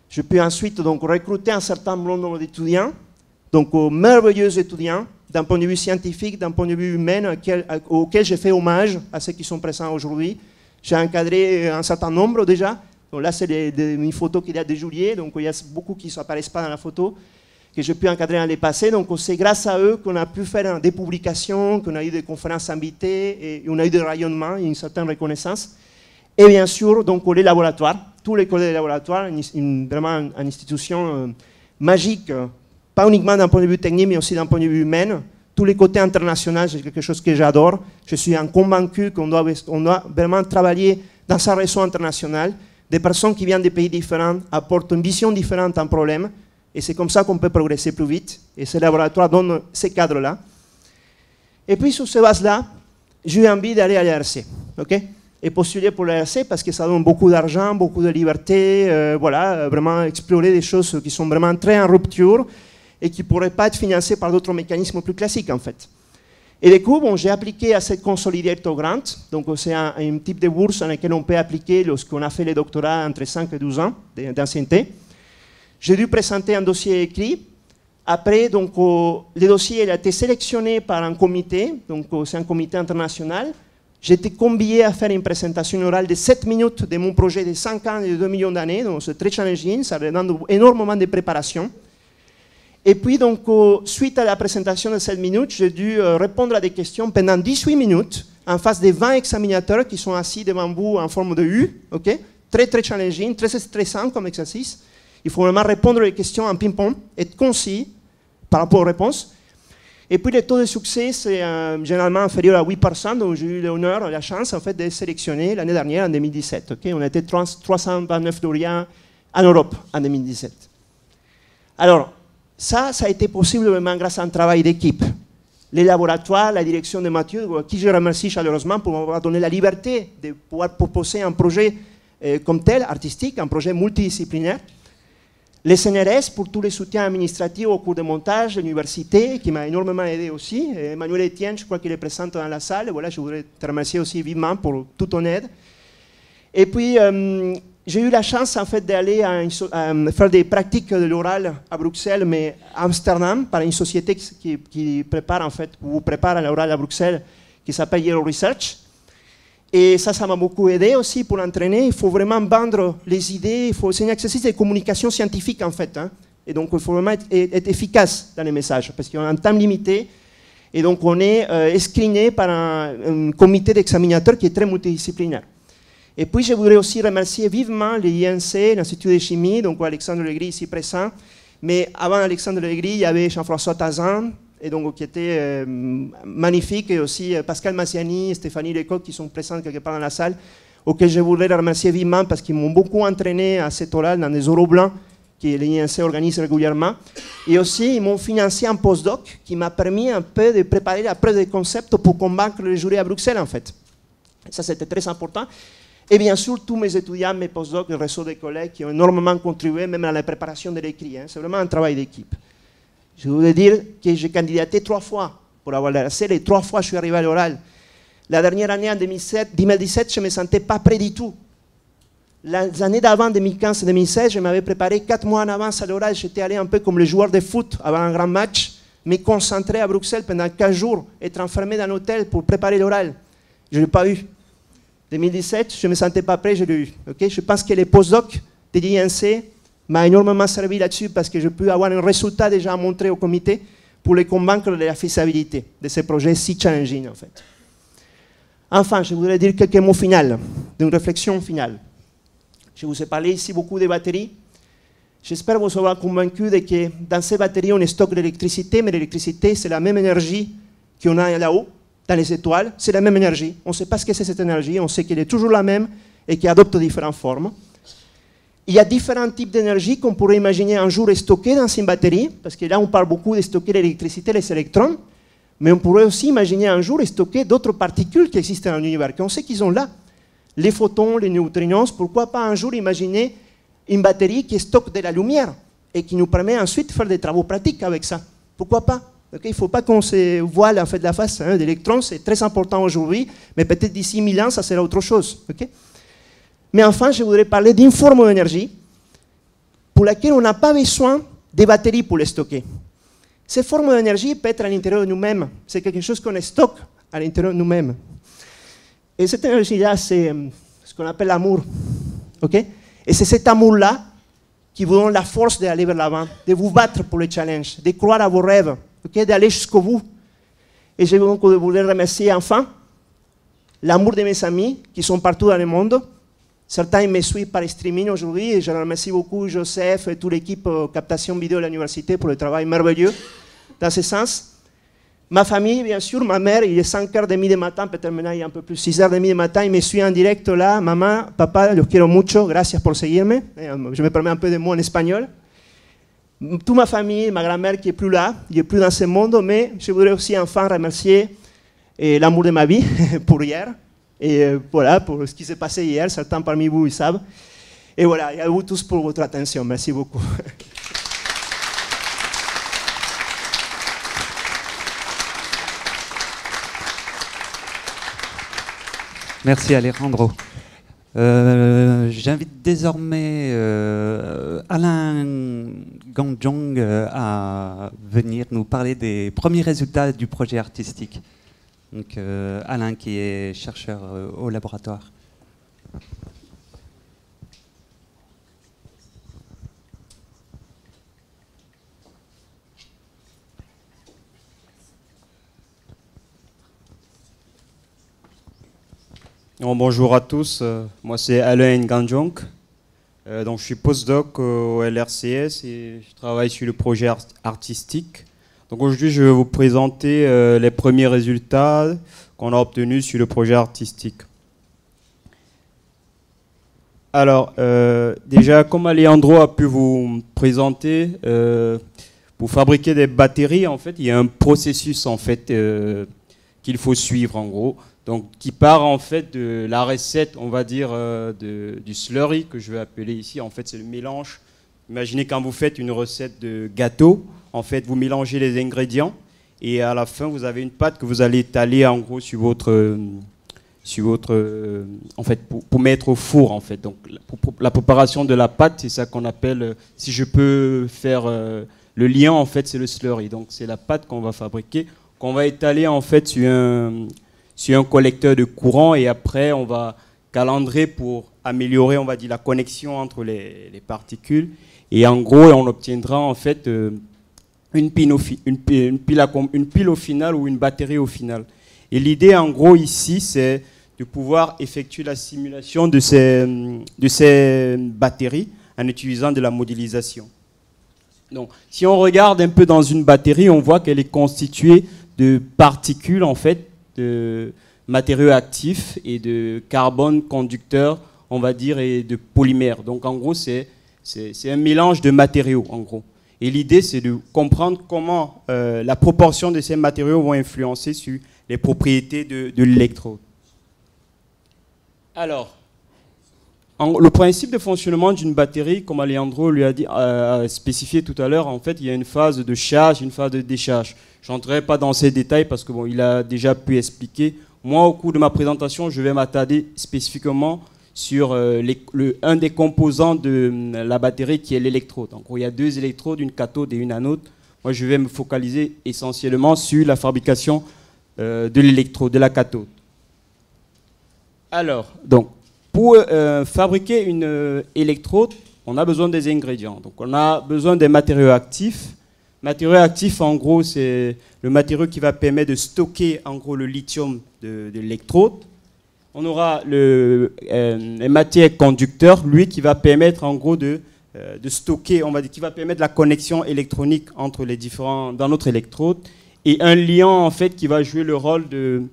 Je peux ensuite donc, recruter un certain nombre d'étudiants, donc merveilleux étudiants, d'un point de vue scientifique, d'un point de vue humain, auquel j'ai fait hommage à ceux qui sont présents aujourd'hui. J'ai encadré un certain nombre déjà. Donc là, c'est une photo qui date de juillet, donc il y a beaucoup qui n'apparaissent pas dans la photo, que j'ai pu encadrer dans les passés. Donc c'est grâce à eux qu'on a pu faire des publications, qu'on a eu des conférences invitées, et on a eu des rayonnements, une certaine reconnaissance. Et bien sûr, donc les laboratoires, tous les collèges de laboratoires, vraiment une institution magique, pas uniquement d'un point de vue technique, mais aussi d'un point de vue humain. Tous les côtés internationaux, c'est quelque chose que j'adore. Je suis convaincu qu'on doit vraiment travailler dans un réseau international. Des personnes qui viennent de pays différents apportent une vision différente d'un problème. Et c'est comme ça qu'on peut progresser plus vite. Et ces laboratoires donnent ces cadres-là. Et puis, sur ces bases-là, j'ai eu envie d'aller à l'ERC. Okay, et postuler pour l'ERC parce que ça donne beaucoup d'argent, beaucoup de liberté. Voilà, vraiment explorer des choses qui sont vraiment très en rupture et qui ne pourraient pas être financées par d'autres mécanismes plus classiques, en fait. Et du coup, bon, j'ai appliqué à cette Consolidator Grant. Donc, c'est un type de bourse dans lequel on peut appliquer lorsqu'on a fait les doctorats entre 5 et 12 ans d'ancienneté. J'ai dû présenter un dossier écrit. Après, donc, le dossier a été sélectionné par un comité, donc c'est un comité international. J'ai été convié à faire une présentation orale de 7 minutes de mon projet de 5 ans et de 2 millions d'années, donc c'est très challenging, ça demande énormément de préparation. Et puis, donc, suite à la présentation de 7 minutes, j'ai dû répondre à des questions pendant 18 minutes en face de 20 examinateurs qui sont assis devant vous en forme de U, okay? Très, très challenging, très stressant comme exercice. Il faut vraiment répondre aux questions en ping-pong, être concis par rapport aux réponses. Et puis, le taux de succès, c'est généralement inférieur à 8%, donc j'ai eu l'honneur, la chance, en fait, d'être sélectionné l'année dernière, en 2017. Okay? On a été 329 lauréats en Europe en 2017. Alors, ça a été possible vraiment grâce à un travail d'équipe. Les laboratoires, la direction de Mathieu, qui je remercie chaleureusement pour m'avoir donné la liberté de pouvoir proposer un projet comme tel, artistique, un projet multidisciplinaire. Les CNRS pour tous les soutiens administratifs au cours de montage, l'université qui m'a énormément aidé aussi. Et Emmanuel Etienne, je crois qu'il est présent dans la salle. Voilà, je voudrais te remercier aussi vivement pour toute ton aide. Et puis, j'ai eu la chance en fait d'aller faire des pratiques de l'oral à Bruxelles, mais à Amsterdam, par une société qui prépare en fait, vous prépare à l'oral à Bruxelles, qui s'appelle Yellow Research. Et ça m'a beaucoup aidé aussi pour l'entraîner. Il faut vraiment vendre les idées. C'est un exercice de communication scientifique en fait. Hein. Et donc, il faut vraiment être efficace dans les messages parce qu'on a un temps limité. Et donc, on est screené par un comité d'examinateurs qui est très multidisciplinaire. Et puis, je voudrais aussi remercier vivement l'INC, l'Institut de chimie, donc Alexandre Legris ici présent. Mais avant Alexandre Legris, il y avait Jean-François Tazan, et donc, qui était magnifique, et aussi Pascal Massiani, Stéphanie Lecoq, qui sont présents quelque part dans la salle, auxquels je voudrais remercier vivement parce qu'ils m'ont beaucoup entraîné à cet oral dans des oraux blancs que l'INC organise régulièrement. Et aussi, ils m'ont financé un postdoc qui m'a permis un peu de préparer la preuve de concept pour convaincre le jury à Bruxelles, en fait. Ça, c'était très important. Et bien sûr, tous mes étudiants, mes postdocs, le réseau des collègues qui ont énormément contribué, même à la préparation de l'écrit. Hein. C'est vraiment un travail d'équipe. Je voulais dire que j'ai candidaté 3 fois pour avoir la RC, et 3 fois je suis arrivé à l'oral. La dernière année, en 2017, je ne me sentais pas prêt du tout. Les années d'avant, 2015 et 2016, je m'avais préparé 4 mois en avance à l'oral. J'étais allé un peu comme le joueur de foot avant un grand match, me concentrer à Bruxelles pendant 15 jours, être enfermé dans l'hôtel pour préparer l'oral. Je ne l'ai pas eu. 2017, je ne me sentais pas prêt, je l'ai eu. Okay? Je pense que les postdocs de l'INC m'a énormément servi là-dessus parce que je peux avoir un résultat déjà à montrer au comité pour les convaincre de la faisabilité de ces projets si challenging en fait. Enfin, je voudrais dire quelques mots finaux, d'une réflexion finale. Je vous ai parlé ici beaucoup des batteries. J'espère vous avoir convaincu de que dans ces batteries, on stocke l'électricité, mais l'électricité, c'est la même énergie qu'on a là-haut, dans les étoiles, c'est la même énergie. On ne sait pas ce que c'est cette énergie, on sait qu'elle est toujours la même et qu'elle adopte différentes formes. Il y a différents types d'énergie qu'on pourrait imaginer un jour stocker dans une batterie, parce que là on parle beaucoup de stocker l'électricité, les électrons, mais on pourrait aussi imaginer un jour stocker d'autres particules qui existent dans l'univers, qu'on sait qu'ils sont là. Les photons, les neutrinos, pourquoi pas un jour imaginer une batterie qui stocke de la lumière et qui nous permet ensuite de faire des travaux pratiques avec ça. Pourquoi pas? Okay, il ne faut pas qu'on se voile en fait la face. Hein, l'électron, c'est très important aujourd'hui, mais peut-être d'ici 1000 ans, ça sera autre chose. Okay? Mais enfin, je voudrais parler d'une forme d'énergie pour laquelle on n'a pas besoin de batteries pour les stocker. Cette forme d'énergie peut être à l'intérieur de nous-mêmes. C'est quelque chose qu'on stocke à l'intérieur de nous-mêmes. Et cette énergie-là, c'est ce qu'on appelle l'amour. Okay? Et c'est cet amour-là qui vous donne la force d'aller vers l'avant, de vous battre pour les challenges, de croire à vos rêves, okay? D'aller jusqu'au bout. Et je voudrais remercier enfin l'amour de mes amis qui sont partout dans le monde. Certains me suivent par streaming aujourd'hui et je remercie beaucoup Joseph et toute l'équipe captation vidéo de l'université pour le travail merveilleux dans ce sens. Ma famille, bien sûr, ma mère, il est 5h30 du matin, peut-être maintenant il est un peu plus 6h30 du matin, il me suit en direct là. Maman, papa, los quiero mucho, gracias por seguirme. Je me permets un peu de mots en espagnol. Toute ma famille, ma grand-mère qui n'est plus là, il n'est plus dans ce monde, mais je voudrais aussi enfin remercier l'amour de ma vie pour hier. Et voilà, pour ce qui s'est passé hier, certains parmi vous, ils savent. Et voilà, et à vous tous pour votre attention. Merci beaucoup. Merci Alejandro. J'invite désormais Alain Ganjong à venir nous parler des premiers résultats du projet artistique. Donc, Alain qui est chercheur au laboratoire. Bonjour à tous, moi c'est Alain Ganjong, donc je suis postdoc au LRCS et je travaille sur le projet artistique. Donc aujourd'hui je vais vous présenter les premiers résultats qu'on a obtenus sur le projet artistique. Alors déjà comme Alejandro a pu vous présenter, pour fabriquer des batteries en fait il y a un processus en fait qu'il faut suivre en gros. Donc, qui part en fait de la recette, on va dire, du slurry que je vais appeler ici. En fait, c'est le mélange Imaginez quand vous faites une recette de gâteau, en fait, vous mélangez les ingrédients et à la fin, vous avez une pâte que vous allez étaler en gros sur votre en fait, pour mettre au four, en fait. Donc, la préparation de la pâte, c'est ça qu'on appelle, si je peux faire le lien, en fait, c'est le slurry. Donc, c'est la pâte qu'on va fabriquer, qu'on va étaler, en fait, sur un collecteur de courant et après, on va calendrer pour améliorer, on va dire, la connexion entre les particules. Et en gros, on obtiendra, en fait, une pile au final ou une batterie au final. Et l'idée, en gros, ici, c'est de pouvoir effectuer la simulation de ces batteries en utilisant de la modélisation. Donc, si on regarde un peu dans une batterie, on voit qu'elle est constituée de particules, en fait, de matériaux actifs et de carbone conducteur, on va dire, et de polymères. Donc, en gros, c'est un mélange de matériaux, en gros. Et l'idée, c'est de comprendre comment la proportion de ces matériaux vont influencer sur les propriétés de l'électrode. Alors, le principe de fonctionnement d'une batterie, comme Alejandro lui a spécifié tout à l'heure, en fait, il y a une phase de charge, une phase de décharge. Je n'entrerai pas dans ces détails parce que bon, il a déjà pu expliquer. Moi, au cours de ma présentation, je vais m'attarder spécifiquement sur un des composants de la batterie qui est l'électrode. Donc, il y a deux électrodes, une cathode et une anode. Moi, je vais me focaliser essentiellement sur la fabrication de l'électrode, de la cathode. Alors, donc, pour fabriquer une électrode, on a besoin des ingrédients. Donc, on a besoin des matériaux actifs. Matériaux actifs, en gros, c'est le matériau qui va permettre de stocker, en gros, le lithium de l'électrode. On aura un matière conducteur, lui, qui va permettre, en gros, de stocker, on va dire, qui va permettre la connexion électronique entre les différents, dans notre électrode. Et un liant, en fait, qui va jouer le rôle de...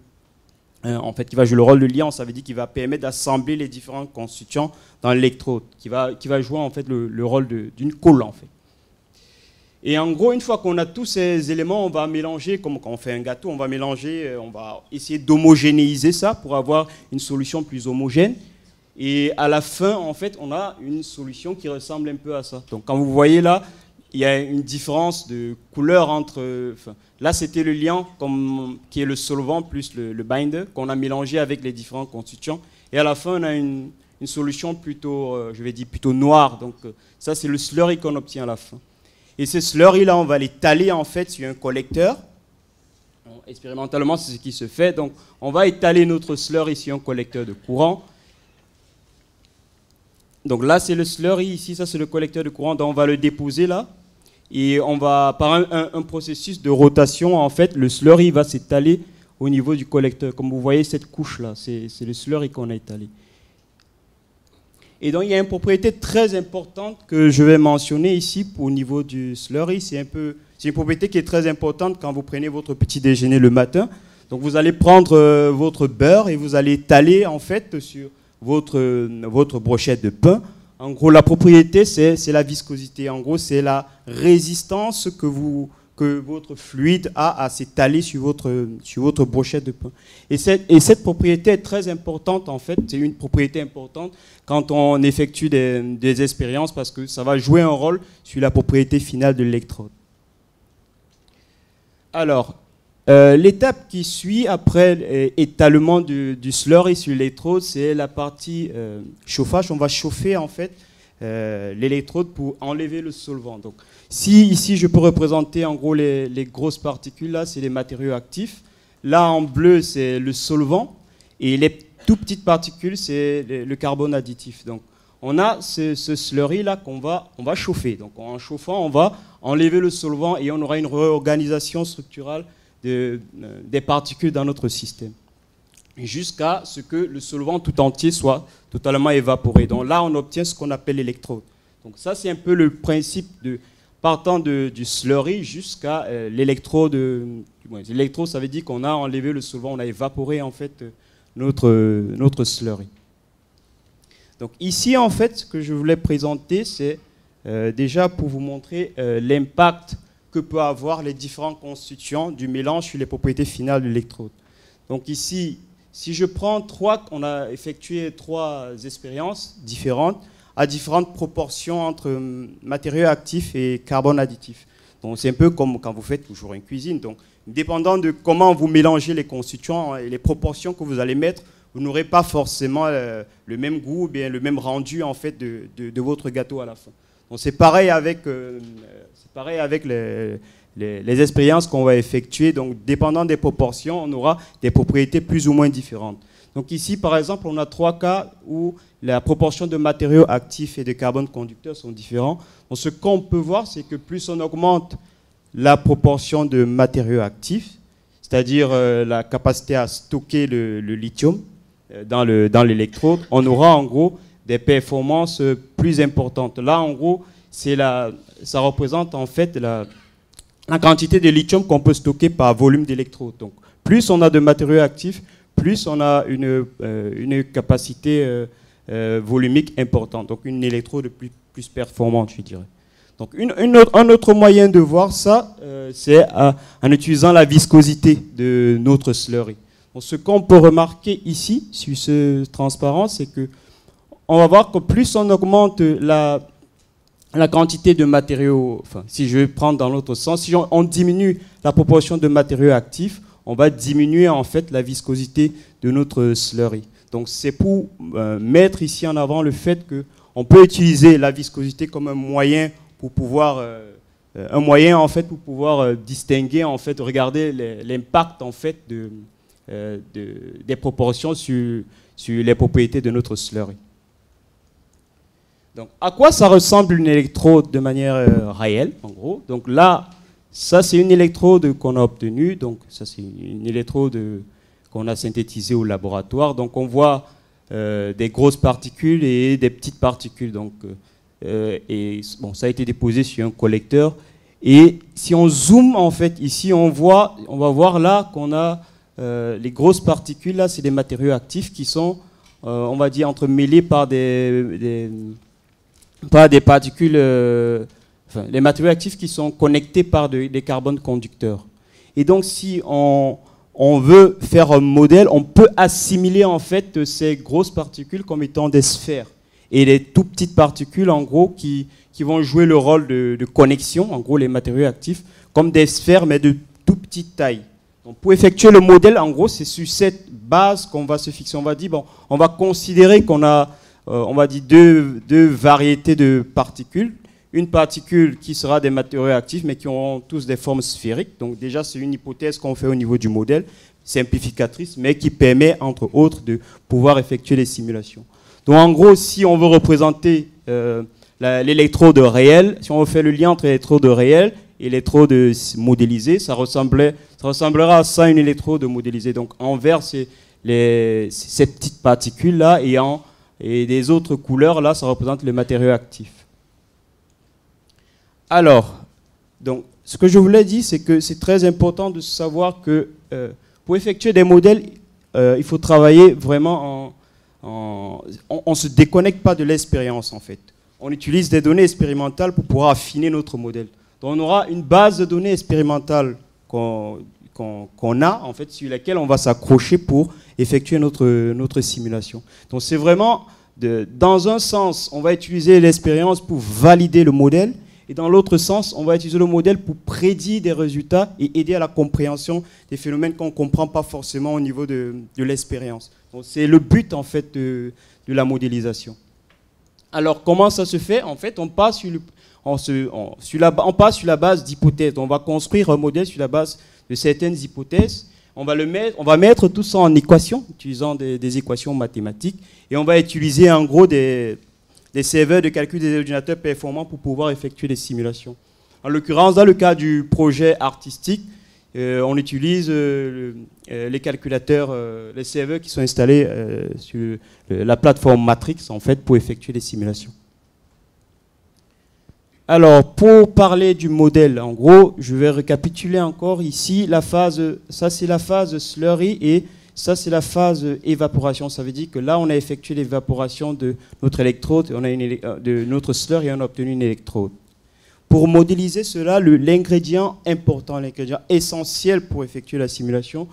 qui va jouer le rôle de liant, ça veut dire qu'il va permettre d'assembler les différents constituants dans l'électrode, qui va jouer en fait le rôle d'une colle en fait. Et en gros, une fois qu'on a tous ces éléments, on va mélanger, comme quand on fait un gâteau, on va mélanger, on va essayer d'homogénéiser ça pour avoir une solution plus homogène. Et à la fin, en fait, on a une solution qui ressemble un peu à ça. Donc quand vous voyez là, il y a une différence de couleur entre... là, c'était le liant qui est le solvant plus le binder qu'on a mélangé avec les différents constituants. Et à la fin, on a une solution plutôt, je vais dire, plutôt noire. Donc ça, c'est le slurry qu'on obtient à la fin. Et ce slurry-là, on va l'étaler en fait sur un collecteur. Expérimentalement, c'est ce qui se fait. Donc, on va étaler notre slurry sur un collecteur de courant. Donc là, c'est le slurry. Ici, ça, c'est le collecteur de courant. Donc, on va le déposer là. Et on va, par un processus de rotation, en fait, le slurry va s'étaler au niveau du collecteur. Comme vous voyez, cette couche-là, c'est le slurry qu'on a étalé. Et donc, il y a une propriété très importante que je vais mentionner ici au niveau du slurry. C'est une propriété qui est très importante quand vous prenez votre petit déjeuner le matin. Donc, vous allez prendre votre beurre et vous allez étaler, en fait, sur votre brochette de pain. En gros, la propriété, c'est la viscosité. En gros, c'est la résistance que votre fluide a à s'étaler sur votre brochette de pain. Et cette propriété est très importante, en fait. C'est une propriété importante quand on effectue des expériences parce que ça va jouer un rôle sur la propriété finale de l'électrode. Alors, l'étape qui suit après étalement du slurry sur l'électrode, c'est la partie chauffage. On va chauffer en fait l'électrode pour enlever le solvant. Donc, si ici je peux représenter en gros les grosses particules, là c'est les matériaux actifs. Là en bleu c'est le solvant et les tout petites particules c'est le carbone additif. Donc, on a ce slurry là qu'on va chauffer. Donc, en chauffant, on va enlever le solvant et on aura une réorganisation structurale des particules dans notre système, jusqu'à ce que le solvant tout entier soit totalement évaporé. Donc là, on obtient ce qu'on appelle l'électrode. Donc ça, c'est un peu le principe partant du slurry jusqu'à l'électrode. L'électrode, ça veut dire qu'on a enlevé le solvant, on a évaporé en fait notre slurry. Donc ici, en fait, ce que je voulais présenter, c'est déjà pour vous montrer l'impact que peuvent avoir les différents constituants du mélange sur les propriétés finales de l'électrode. Donc ici, si je prends on a effectué 3 expériences différentes à différentes proportions entre matériaux actifs et carbone additif. Donc c'est un peu comme quand vous faites toujours une cuisine. Donc, dépendant de comment vous mélangez les constituants et les proportions que vous allez mettre, vous n'aurez pas forcément le même goût, bien le même rendu en fait de votre gâteau à la fin. Donc c'est pareil avec les expériences qu'on va effectuer. Donc dépendant des proportions, on aura des propriétés plus ou moins différentes. Donc ici, par exemple, on a 3 cas où la proportion de matériaux actifs et de carbone conducteur sont différents. Donc ce qu'on peut voir, c'est que plus on augmente la proportion de matériaux actifs, c'est-à-dire la capacité à stocker le lithium dans l'électrode, on aura en gros des performances plus importantes. Là, en gros, ça représente en fait la quantité de lithium qu'on peut stocker par volume d'électrode. Donc, plus on a de matériaux actifs, plus on a une capacité volumique importante, donc une électrode plus performante, je dirais. Donc un autre moyen de voir ça, c'est en utilisant la viscosité de notre slurry. Donc, ce qu'on peut remarquer ici, sur ce transparent, c'est que on va voir que plus on augmente la quantité de matériaux, enfin, si je vais prendre dans l'autre sens, si on diminue la proportion de matériaux actifs, on va diminuer en fait la viscosité de notre slurry. Donc c'est pour mettre ici en avant le fait qu'on peut utiliser la viscosité comme un moyen pour pouvoir, distinguer, en fait, regarder l'impact en fait des proportions sur les propriétés de notre slurry. Donc, à quoi ça ressemble une électrode de manière réelle, en gros? Donc là, ça c'est une électrode qu'on a obtenue. Donc ça c'est une électrode qu'on a synthétisée au laboratoire. Donc on voit des grosses particules et des petites particules. Donc ça a été déposé sur un collecteur. Et si on zoome en fait ici, on va voir là qu'on a les grosses particules. Là, c'est des matériaux actifs qui sont, on va dire, entremêlés par des particules, les matériaux actifs qui sont connectés par des carbones conducteurs. Et donc, si on veut faire un modèle, on peut assimiler en fait ces grosses particules comme étant des sphères. Et les tout petites particules, en gros, qui vont jouer le rôle de connexion, en gros, les matériaux actifs, comme des sphères, mais de tout petite taille. Donc, pour effectuer le modèle, en gros, c'est sur cette base qu'on va se fixer. On va dire, bon, on va considérer qu'on a on va dire deux variétés de particules. Une particule qui sera des matériaux actifs, mais qui auront tous des formes sphériques. Donc déjà, c'est une hypothèse qu'on fait au niveau du modèle, simplificatrice, mais qui permet, entre autres, de pouvoir effectuer les simulations. Donc en gros, si on veut représenter l'électrode réelle, si on refait le lien entre l'électrode réelle et l'électrode modélisée, ça ressemblera à ça, une électrode modélisée. Donc en vert, c'est ces petites particules-là, et des autres couleurs, là, ça représente les matériaux actifs. Alors, donc, ce que je voulais dire, c'est que c'est très important de savoir que pour effectuer des modèles, il faut travailler vraiment on ne se déconnecte pas de l'expérience, en fait. On utilise des données expérimentales pour pouvoir affiner notre modèle. Donc, on aura une base de données expérimentale qu'on a, en fait, sur laquelle on va s'accrocher pour effectuer notre simulation. Donc, c'est vraiment, dans un sens, on va utiliser l'expérience pour valider le modèle, et dans l'autre sens, on va utiliser le modèle pour prédire des résultats et aider à la compréhension des phénomènes qu'on ne comprend pas forcément au niveau de l'expérience. Donc, c'est le but, en fait, de la modélisation. Alors, comment ça se fait? En fait, on passe sur la base d'hypothèses. On va construire un modèle sur la base de certaines hypothèses. On va mettre tout ça en équation, utilisant des équations mathématiques. Et on va utiliser, en gros, des serveurs de calcul des ordinateurs performants pour pouvoir effectuer des simulations. En l'occurrence, dans le cas du projet artistique, on utilise les calculateurs, les serveurs qui sont installés sur la plateforme Matrix, en fait, pour effectuer des simulations. Alors, pour parler du modèle, en gros, je vais récapituler encore ici la phase, ça c'est la phase slurry et ça, c'est la phase évaporation. Ça veut dire que là, on a effectué l'évaporation de notre électrode, de notre slurry et on a obtenu une électrode. Pour modéliser cela, l'ingrédient important, l'ingrédient essentiel pour effectuer la simulation,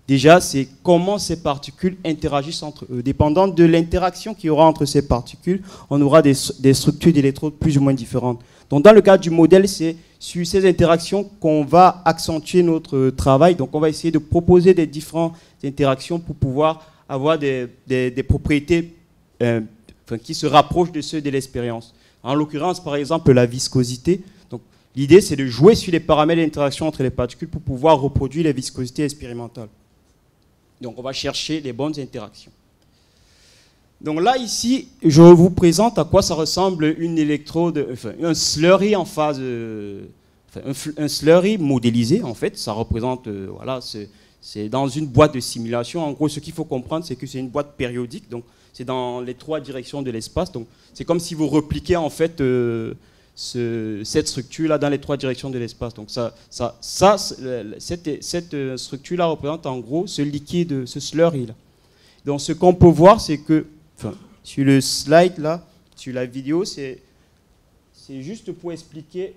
déjà, c'est comment ces particules interagissent entre eux. Dépendant de l'interaction qu'il y aura entre ces particules, on aura des structures d'électrodes plus ou moins différentes. Donc, dans le cadre du modèle, c'est sur ces interactions qu'on va accentuer notre travail. Donc, on va essayer de proposer des différentes interactions pour pouvoir avoir des propriétés qui se rapprochent de ceux de l'expérience. En l'occurrence, par exemple, la viscosité. Donc, l'idée, c'est de jouer sur les paramètres d'interaction entre les particules pour pouvoir reproduire les viscosités expérimentales. Donc, on va chercher les bonnes interactions. Donc là, ici, je vous présente à quoi ça ressemble une électrode, enfin, un slurry en phase, un slurry modélisé, en fait. Ça représente, voilà, c'est dans une boîte de simulation. En gros, ce qu'il faut comprendre, c'est que c'est une boîte périodique. Donc, c'est dans les 3 directions de l'espace. Donc, c'est comme si vous repliquez, en fait, cette structure-là dans les 3 directions de l'espace. Donc, cette structure-là représente, en gros, ce liquide, ce slurry-là. Donc, ce qu'on peut voir, c'est que, enfin, sur le slide, là, sur la vidéo, c'est juste pour expliquer.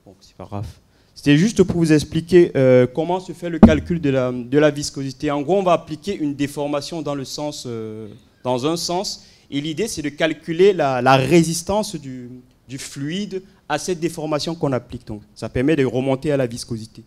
Bon, c'est pas grave. C'était juste pour vous expliquer comment se fait le calcul de la viscosité. En gros, on va appliquer une déformation dans un sens. Et l'idée, c'est de calculer la résistance du fluide à cette déformation qu'on applique. Donc, ça permet de remonter à la viscosité.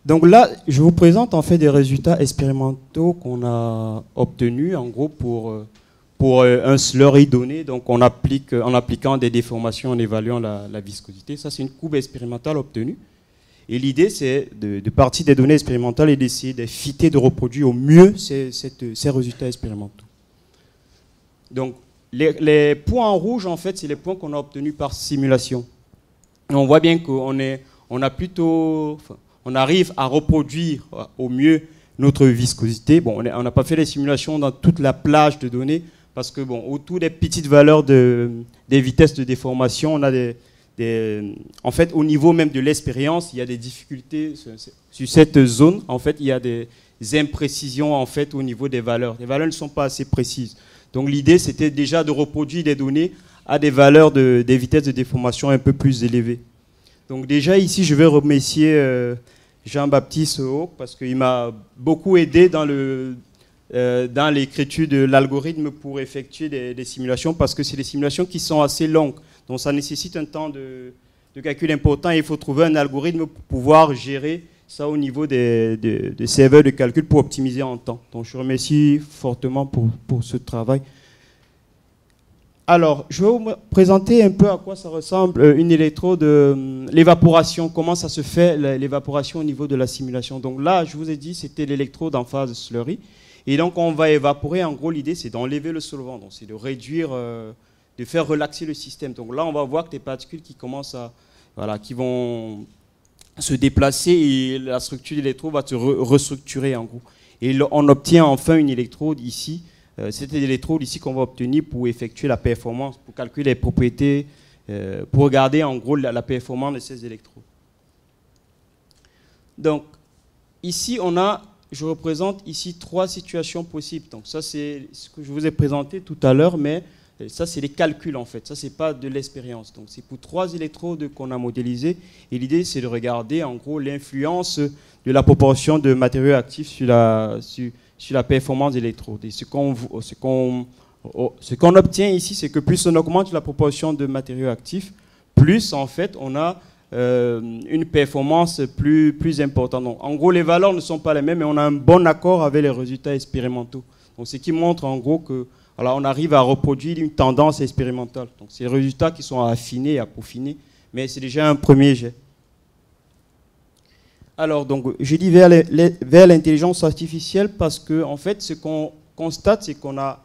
Donc là, je vous présente en fait des résultats expérimentaux qu'on a obtenus en gros pour un slurry donné. Donc on applique en appliquant des déformations, en évaluant la viscosité. Ça, c'est une courbe expérimentale obtenue. Et l'idée, c'est de partir des données expérimentales et d'essayer de fitter, de reproduire au mieux ces résultats expérimentaux. Donc les points en rouge, en fait, c'est les points qu'on a obtenus par simulation. Et on voit bien on arrive à reproduire au mieux notre viscosité. Bon, on n'a pas fait les simulations dans toute la plage de données parce que, bon, autour des petites valeurs des vitesses de déformation, on a en fait, au niveau même de l'expérience, il y a des difficultés sur cette zone. En fait, il y a des imprécisions en fait, au niveau des valeurs. Les valeurs ne sont pas assez précises. Donc, l'idée, c'était déjà de reproduire des données à des valeurs des vitesses de déformation un peu plus élevées. Donc déjà ici, je vais remercier Jean-Baptiste Haut parce qu'il m'a beaucoup aidé dans l'écriture de l'algorithme pour effectuer des simulations parce que c'est des simulations qui sont assez longues. Donc ça nécessite un temps de calcul important et il faut trouver un algorithme pour pouvoir gérer ça au niveau des serveurs de calcul pour optimiser en temps. Donc je remercie fortement pour ce travail. Alors, je vais vous présenter un peu à quoi ça ressemble une électrode, l'évaporation, comment ça se fait l'évaporation au niveau de la simulation. Donc là, je vous ai dit, c'était l'électrode en phase slurry. Et donc, on va évaporer. En gros, l'idée, c'est d'enlever le solvant. Donc, c'est de réduire, de faire relaxer le système. Donc là, on va voir que des particules qui commencent qui vont se déplacer et la structure de l'électrode va se restructurer, en gros. Et on obtient enfin une électrode ici. C'est l'électrode ici qu'on va obtenir pour effectuer la performance, pour calculer les propriétés, pour regarder en gros la performance de ces électrodes. Donc ici je représente ici 3 situations possibles. Donc ça c'est ce que je vous ai présenté tout à l'heure, mais ça c'est les calculs en fait, ça c'est pas de l'expérience. Donc c'est pour 3 électrodes qu'on a modélisées et l'idée c'est de regarder en gros l'influence de la proportion de matériaux actifs sur la performance d'électrode. Et ce qu'on obtient ici, c'est que plus on augmente la proportion de matériaux actifs, plus en fait on a une performance plus importante. Donc, en gros, les valeurs ne sont pas les mêmes, mais on a un bon accord avec les résultats expérimentaux. Donc, ce qui montre en gros que on arrive à reproduire une tendance expérimentale. Donc, c'est les résultats qui sont à affiner, à peaufiner, mais c'est déjà un premier jet. Alors, donc, je dis vers l'intelligence artificielle parce que, en fait, ce qu'on constate, c'est qu'on a,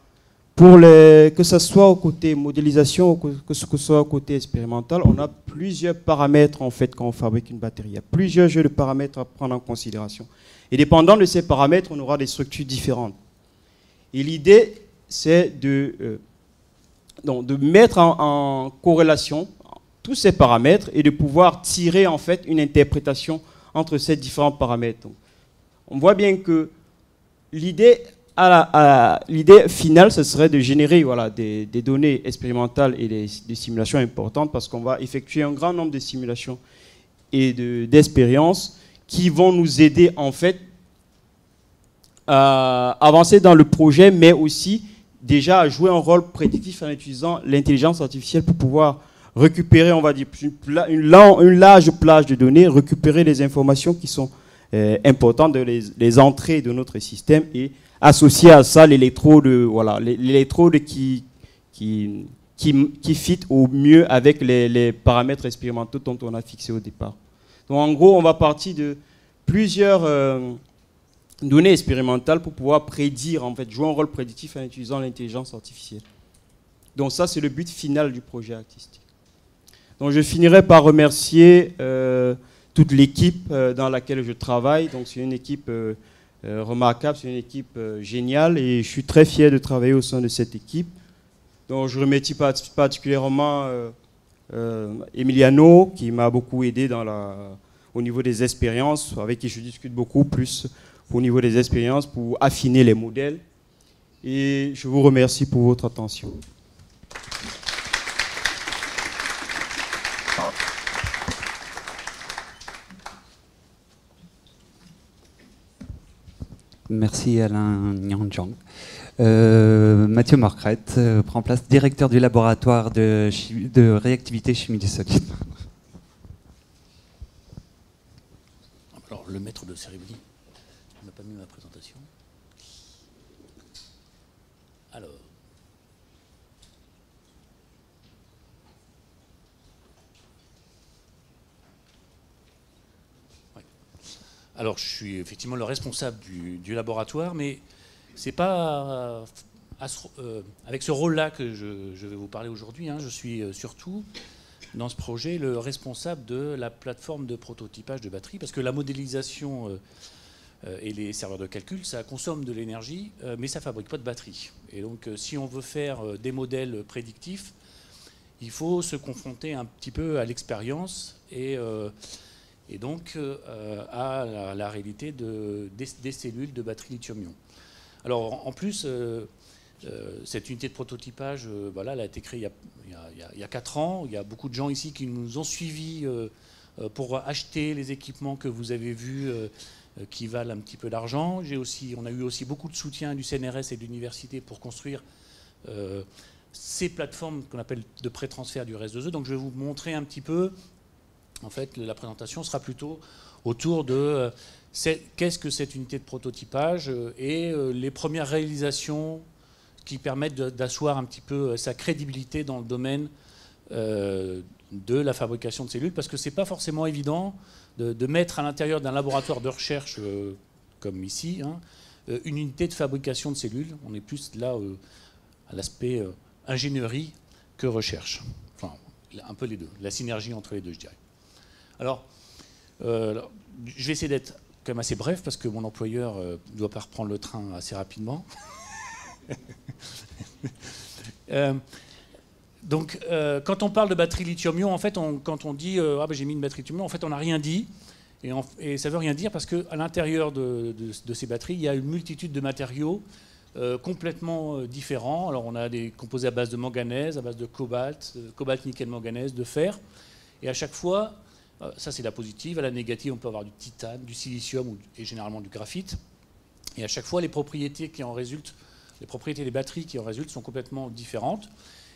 que ce soit au côté modélisation ou que ce soit au côté expérimental, on a plusieurs paramètres, en fait, quand on fabrique une batterie. Il y a plusieurs jeux de paramètres à prendre en considération. Et dépendant de ces paramètres, on aura des structures différentes. Et l'idée, c'est donc, de mettre en corrélation tous ces paramètres et de pouvoir tirer en fait une interprétation entre ces différents paramètres. Donc, on voit bien que l'idée finale, ce serait de générer voilà, des données expérimentales et des simulations importantes parce qu'on va effectuer un grand nombre de simulations et d'expériences qui vont nous aider en fait à avancer dans le projet, mais aussi déjà à jouer un rôle prédictif en utilisant l'intelligence artificielle pour pouvoir récupérer, on va dire, une large plage de données, récupérer les informations qui sont importantes, les entrées de notre système et associer à ça l'électrode voilà, qui fit au mieux avec les paramètres expérimentaux dont on a fixé au départ. Donc en gros, on va partir de plusieurs données expérimentales pour pouvoir prédire, en fait, jouer un rôle prédictif en utilisant l'intelligence artificielle. Donc ça, c'est le but final du projet artistique. Donc je finirai par remercier toute l'équipe dans laquelle je travaille. Donc c'est une équipe remarquable, c'est une équipe géniale et je suis très fier de travailler au sein de cette équipe. Donc je remercie particulièrement Emiliano qui m'a beaucoup aidé au niveau des expériences, avec qui je discute beaucoup plus au niveau des expériences pour affiner les modèles. Et je vous remercie pour votre attention. Merci Alain Nyanjang. Mathieu Marcrette prend place, directeur du laboratoire de réactivité chimie des solides. Alors, le maître de cérémonie n'a pas mis ma présentation. Alors. Alors, je suis effectivement le responsable du laboratoire, mais ce n'est pas avec ce rôle-là que je vais vous parler aujourd'hui. Je suis surtout, dans ce projet, le responsable de la plateforme de prototypage de batteries, parce que la modélisation et les serveurs de calcul, ça consomme de l'énergie, mais ça ne fabrique pas de batterie. Et donc, si on veut faire des modèles prédictifs, il faut se confronter un petit peu à l'expérience et donc à la réalité des cellules de batterie lithium-ion. Alors en plus, cette unité de prototypage, voilà, elle a été créée il y a 4 ans. Il y a beaucoup de gens ici qui nous ont suivis pour acheter les équipements que vous avez vus qui valent un petit peu d'argent. On a eu aussi beaucoup de soutien du CNRS et de l'université pour construire ces plateformes qu'on appelle de pré-transfert du RS2E. Donc je vais vous montrer un petit peu. En fait, la présentation sera plutôt autour de qu'est-ce que cette unité de prototypage et les premières réalisations qui permettent d'asseoir un petit peu sa crédibilité dans le domaine de la fabrication de cellules, parce que ce n'est pas forcément évident de mettre à l'intérieur d'un laboratoire de recherche comme ici une unité de fabrication de cellules. On est plus là à l'aspect ingénierie que recherche. Enfin, un peu les deux, la synergie entre les deux, je dirais. Alors, je vais essayer d'être quand même assez bref parce que mon employeur ne doit pas reprendre le train assez rapidement. Donc, quand on parle de batterie lithium-ion, en fait, quand on dit ah ben j'ai mis une batterie lithium-ion, en fait, on n'a rien dit. Et ça ne veut rien dire parce qu'à l'intérieur de ces batteries, il y a une multitude de matériaux complètement différents. Alors, on a des composés à base de manganèse, à base de cobalt, nickel, manganèse, de fer. Et à chaque fois, ça c'est la positive, à la négative on peut avoir du titane, du silicium et généralement du graphite. Et à chaque fois les propriétés qui en résultent, les propriétés des batteries qui en résultent sont complètement différentes.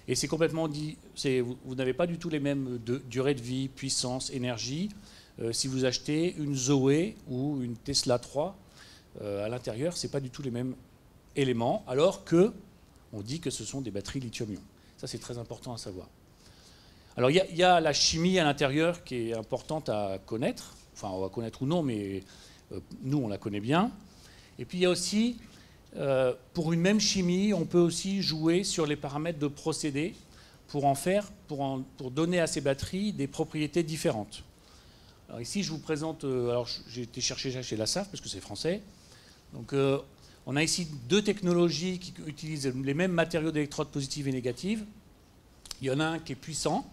Et c'est complètement dit, vous n'avez pas du tout les mêmes durées de vie, puissance, énergie. Si vous achetez une Zoé ou une Tesla 3, à l'intérieur c'est pas du tout les mêmes éléments, alors que on dit que ce sont des batteries lithium-ion. Ça c'est très important à savoir. Alors il y a la chimie à l'intérieur qui est importante à connaître, enfin on va connaître ou non, mais nous on la connaît bien. Et puis il y a aussi, pour une même chimie, on peut aussi jouer sur les paramètres de procédé pour donner à ces batteries des propriétés différentes. Alors ici je vous présente, alors j'ai été chercher ça chez la SAF parce que c'est français. Donc on a ici 2 technologies qui utilisent les mêmes matériaux d'électrodes positives et négatives. Il y en a un qui est puissant,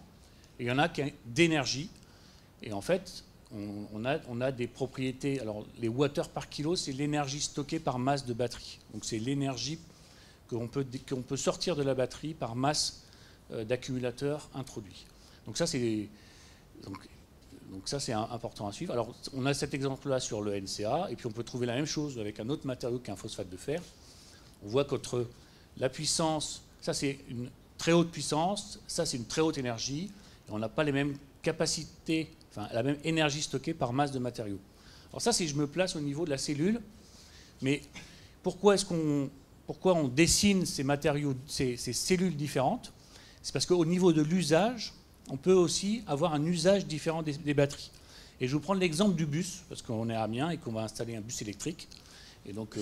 et il y en a qui est d'énergie. Et en fait, on a des propriétés. Alors, les watts par kilo, c'est l'énergie stockée par masse de batterie. Donc, c'est l'énergie qu'on peut sortir de la batterie par masse d'accumulateurs introduits. Donc, ça, c'est important à suivre. Alors, on a cet exemple-là sur le NCA, et puis on peut trouver la même chose avec un autre matériau qu'un phosphate de fer. On voit qu'entre la puissance, ça c'est une très haute puissance, ça c'est une très haute énergie, et on n'a pas les mêmes capacités, enfin la même énergie stockée par masse de matériaux. Alors ça, si je me place au niveau de la cellule, mais pourquoi on dessine ces matériaux, ces cellules différentes? C'est parce qu'au niveau de l'usage, on peut aussi avoir un usage différent des batteries. Et je vais vous prendre l'exemple du bus, parce qu'on est à Amiens et qu'on va installer un bus électrique. Et donc,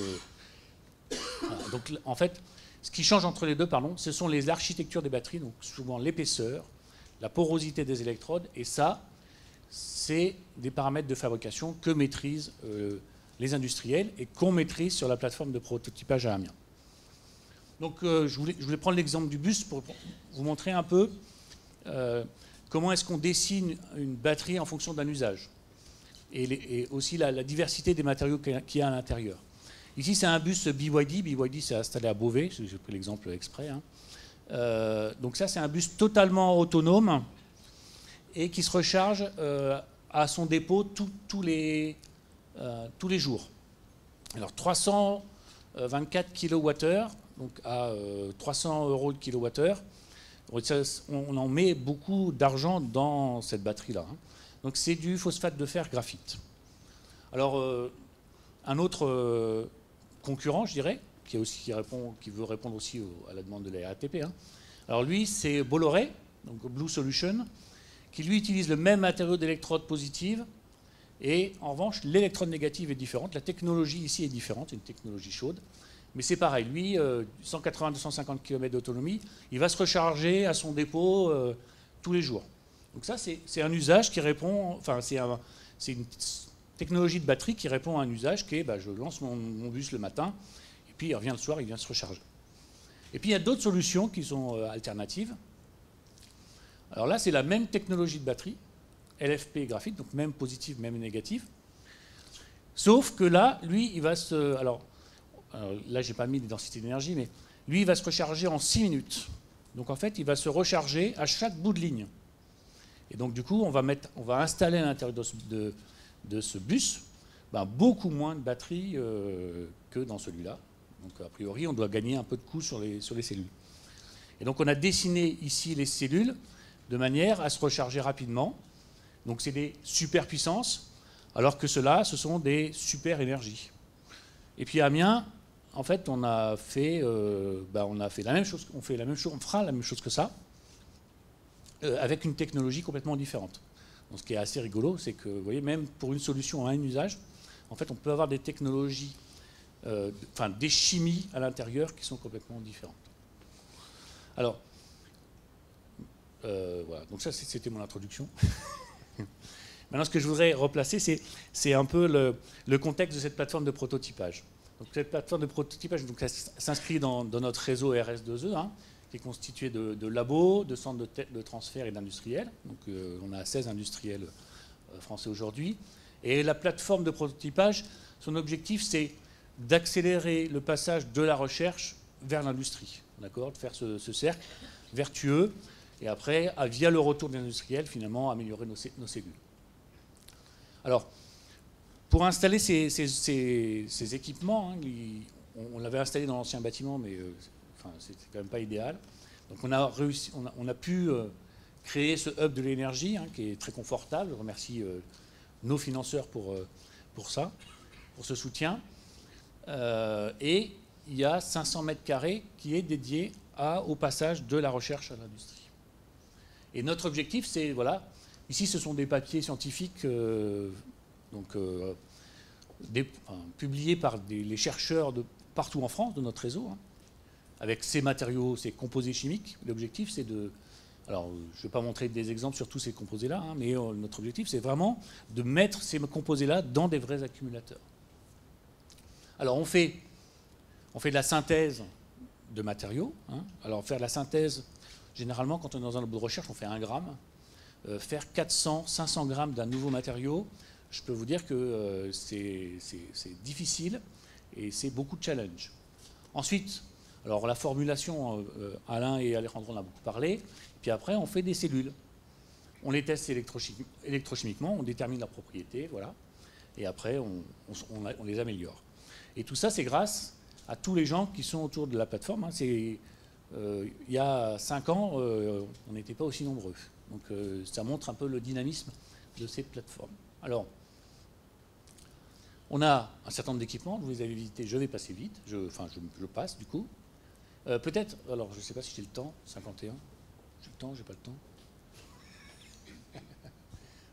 voilà. Donc en fait, ce qui change entre les deux, ce sont les architectures des batteries, donc souvent l'épaisseur, la porosité des électrodes, et ça, c'est des paramètres de fabrication que maîtrisent les industriels et qu'on maîtrise sur la plateforme de prototypage à Amiens. Donc je voulais prendre l'exemple du bus pour vous montrer un peu comment est-ce qu'on dessine une batterie en fonction d'un usage et aussi la diversité des matériaux qu'il y a à l'intérieur. Ici, c'est un bus BYD. BYD, c'est installé à Beauvais. J'ai pris l'exemple exprès. Donc ça, c'est un bus totalement autonome et qui se recharge à son dépôt tous les jours. Alors 324 kWh, donc à 300 € le kilowattheure. On en met beaucoup d'argent dans cette batterie-là. Donc c'est du phosphate de fer graphite. Alors un autre concurrent, je dirais, qui veut répondre aussi à la demande de la RATP. Alors lui, c'est Bolloré, donc Blue Solution, qui lui utilise le même matériau d'électrode positive, et en revanche, l'électrode négative est différente. La technologie ici est différente, c'est une technologie chaude. Mais c'est pareil, lui, 180-250 km d'autonomie, il va se recharger à son dépôt tous les jours. Donc ça, c'est un usage qui répond, enfin c'est une technologie de batterie qui répond à un usage qui est, je lance mon bus le matin, et puis il revient le soir, il vient se recharger. Et puis il y a d'autres solutions qui sont alternatives. Alors là, c'est la même technologie de batterie, LFP graphite, donc même positive, même négative. Sauf que là, lui, il va se... Alors là, j'ai pas mis des densités d'énergie, mais lui, il va se recharger en 6 minutes. Donc en fait, il va se recharger à chaque bout de ligne. Et donc du coup, on va installer à l'intérieur de ce bus beaucoup moins de batterie que dans celui-là. Donc a priori, on doit gagner un peu de coût sur les cellules. Et donc on a dessiné ici les cellules de manière à se recharger rapidement. Donc c'est des super puissances, alors que ceux-là, ce sont des super énergies. Et puis à Amiens, en fait, on a fait la même chose. On fera la même chose que ça, avec une technologie complètement différente. Donc, ce qui est assez rigolo, c'est que, vous voyez, même pour une solution à un usage, en fait, on peut avoir des technologies, des chimies à l'intérieur qui sont complètement différentes. Alors, voilà. Donc ça, c'était mon introduction. Maintenant, ce que je voudrais replacer, c'est un peu le contexte de cette plateforme de prototypage. Donc, cette plateforme de prototypage s'inscrit dans notre réseau RS2E, qui est constitué de labos, de centres de transfert et d'industriels. Donc, on a 16 industriels français aujourd'hui. Et la plateforme de prototypage, son objectif, c'est d'accélérer le passage de la recherche vers l'industrie, d'accord, de faire ce cercle vertueux, et après, via le retour des industriels, finalement, améliorer nos cellules. Alors, pour installer ces équipements, on l'avait installé dans l'ancien bâtiment, mais c'était quand même pas idéal. Donc on a pu créer ce hub de l'énergie, qui est très confortable. Je remercie nos financeurs pour ça, pour ce soutien. Et il y a 500 mètres carrés qui est dédié au passage de la recherche à l'industrie. Et notre objectif, c'est, voilà, ici ce sont des papiers scientifiques publiés par les chercheurs de partout en France, de notre réseau, avec ces matériaux, ces composés chimiques. L'objectif, c'est de... Alors, je ne vais pas montrer des exemples sur tous ces composés-là, mais notre objectif, c'est vraiment de mettre ces composés-là dans des vrais accumulateurs. Alors, on fait de la synthèse de matériaux. Alors, faire de la synthèse, généralement, quand on est dans un labo de recherche, on fait 1 gramme. Faire 400, 500 grammes d'un nouveau matériau, je peux vous dire que c'est difficile et c'est beaucoup de challenge. Ensuite, alors la formulation, Alain et Alejandro en ont beaucoup parlé, puis après on fait des cellules. On les teste électrochimiquement, on détermine leurs propriétés, voilà, et après on les améliore. Et tout ça, c'est grâce à tous les gens qui sont autour de la plateforme. Hein. Il y a 5 ans, on n'était pas aussi nombreux. Donc ça montre un peu le dynamisme de ces plateformes. Alors, on a un certain nombre d'équipements, vous les avez visités, je vais passer vite, je passe du coup. Peut-être, alors je ne sais pas si j'ai le temps, 51, j'ai le temps, j'ai pas le temps.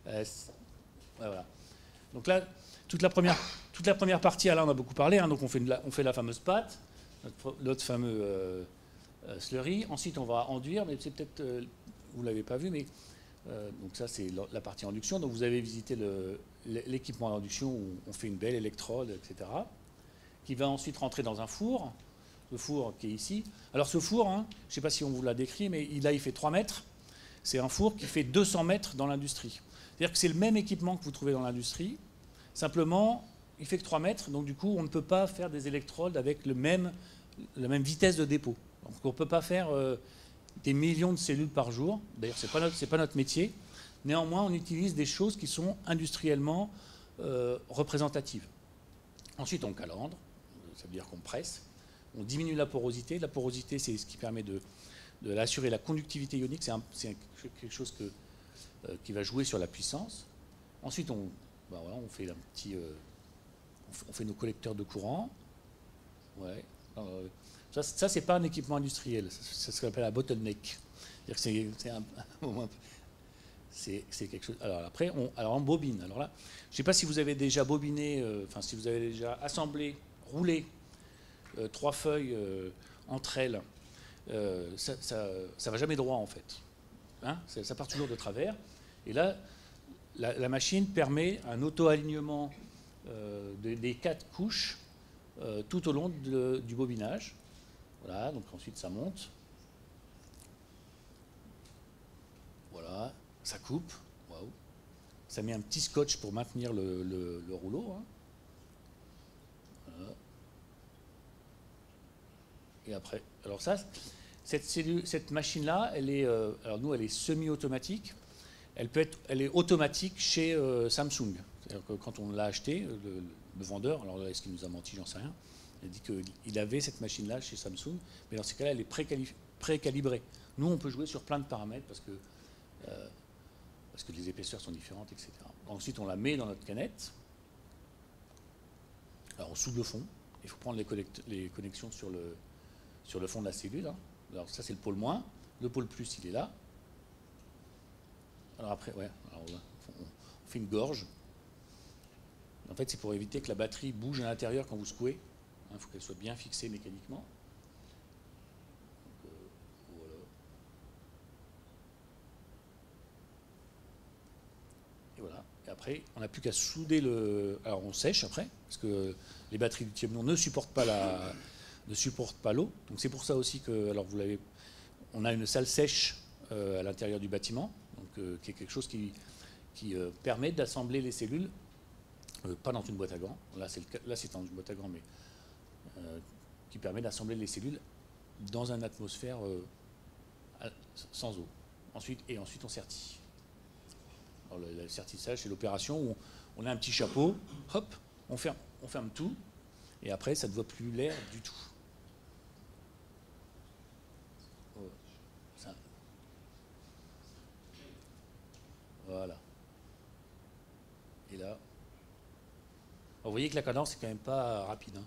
Ouais, voilà. Donc là, toute la première partie, Alain en a beaucoup parlé, hein, donc on fait la fameuse pâte, notre fameux slurry. Ensuite, on va enduire, mais c'est peut-être, vous ne l'avez pas vu, mais donc ça c'est la partie induction. Donc vous avez visité l'équipement d'induction où on fait une belle électrode, etc., qui va ensuite rentrer dans un four, le four qui est ici. Alors ce four, hein, je ne sais pas si on vous l'a décrit, mais il fait 3 mètres. C'est un four qui fait 200 mètres dans l'industrie. C'est-à-dire que c'est le même équipement que vous trouvez dans l'industrie, simplement, il fait que 3 mètres, donc du coup, on ne peut pas faire des électrodes avec la même vitesse de dépôt. Donc on ne peut pas faire des millions de cellules par jour. D'ailleurs, ce n'est pas notre métier. Néanmoins, on utilise des choses qui sont industriellement représentatives. Ensuite, on calandre, ça veut dire qu'on presse. On diminue la porosité. La porosité, c'est ce qui permet de assurer la conductivité ionique. C'est quelque chose qui va jouer sur la puissance. Ensuite, on fait on fait nos collecteurs de courant. Ouais. Ça c'est pas un équipement industriel. C'est ce qu'on appelle un bottleneck. C'est quelque chose. Alors après, on bobine. Alors là, je ne sais pas si vous avez déjà bobiné, si vous avez déjà assemblé, roulé 3 feuilles entre elles. Ça va jamais droit en fait. Hein, ça part toujours de travers. Et là, la machine permet un auto-alignement des 4 couches tout au long du bobinage. Voilà, donc ensuite ça monte. Voilà, ça coupe. Waouh. Ça met un petit scotch pour maintenir le rouleau. Hein. Voilà. Et après, alors ça, cette machine-là, elle est semi-automatique. Elle est automatique chez Samsung. C'est-à-dire que quand on l'a acheté, le vendeur, alors là, est-ce qu'il nous a menti, j'en sais rien, il a dit qu'il avait cette machine-là chez Samsung, mais dans ces cas-là, elle est précalibrée. Nous, on peut jouer sur plein de paramètres parce que les épaisseurs sont différentes, etc. Ensuite, on la met dans notre canette. Alors, on soude le fond. Il faut prendre les connexions sur le fond de la cellule. Hein. Alors, ça, c'est le pôle moins. Le pôle plus, il est là. Alors après, on fait une gorge. En fait, c'est pour éviter que la batterie bouge à l'intérieur quand vous secouez. Il faut qu'elle soit bien fixée mécaniquement. Donc, voilà. Et voilà. Et après, on n'a plus qu'à souder Alors, on sèche après, parce que les batteries du lithium ne supportent pas l'eau. Donc, c'est pour ça aussi que, on a une salle sèche à l'intérieur du bâtiment, donc, qui est quelque chose qui permet d'assembler les cellules, pas dans une boîte à gants, là c'est dans une boîte à gants, mais qui permet d'assembler les cellules dans une atmosphère sans eau. Ensuite on sertit. Alors, le sertissage, c'est l'opération où on a un petit chapeau, hop, on ferme tout, et après ça ne voit plus l'air du tout. Voilà. Et là, vous voyez que la cadence c'est quand même pas rapide. Hein.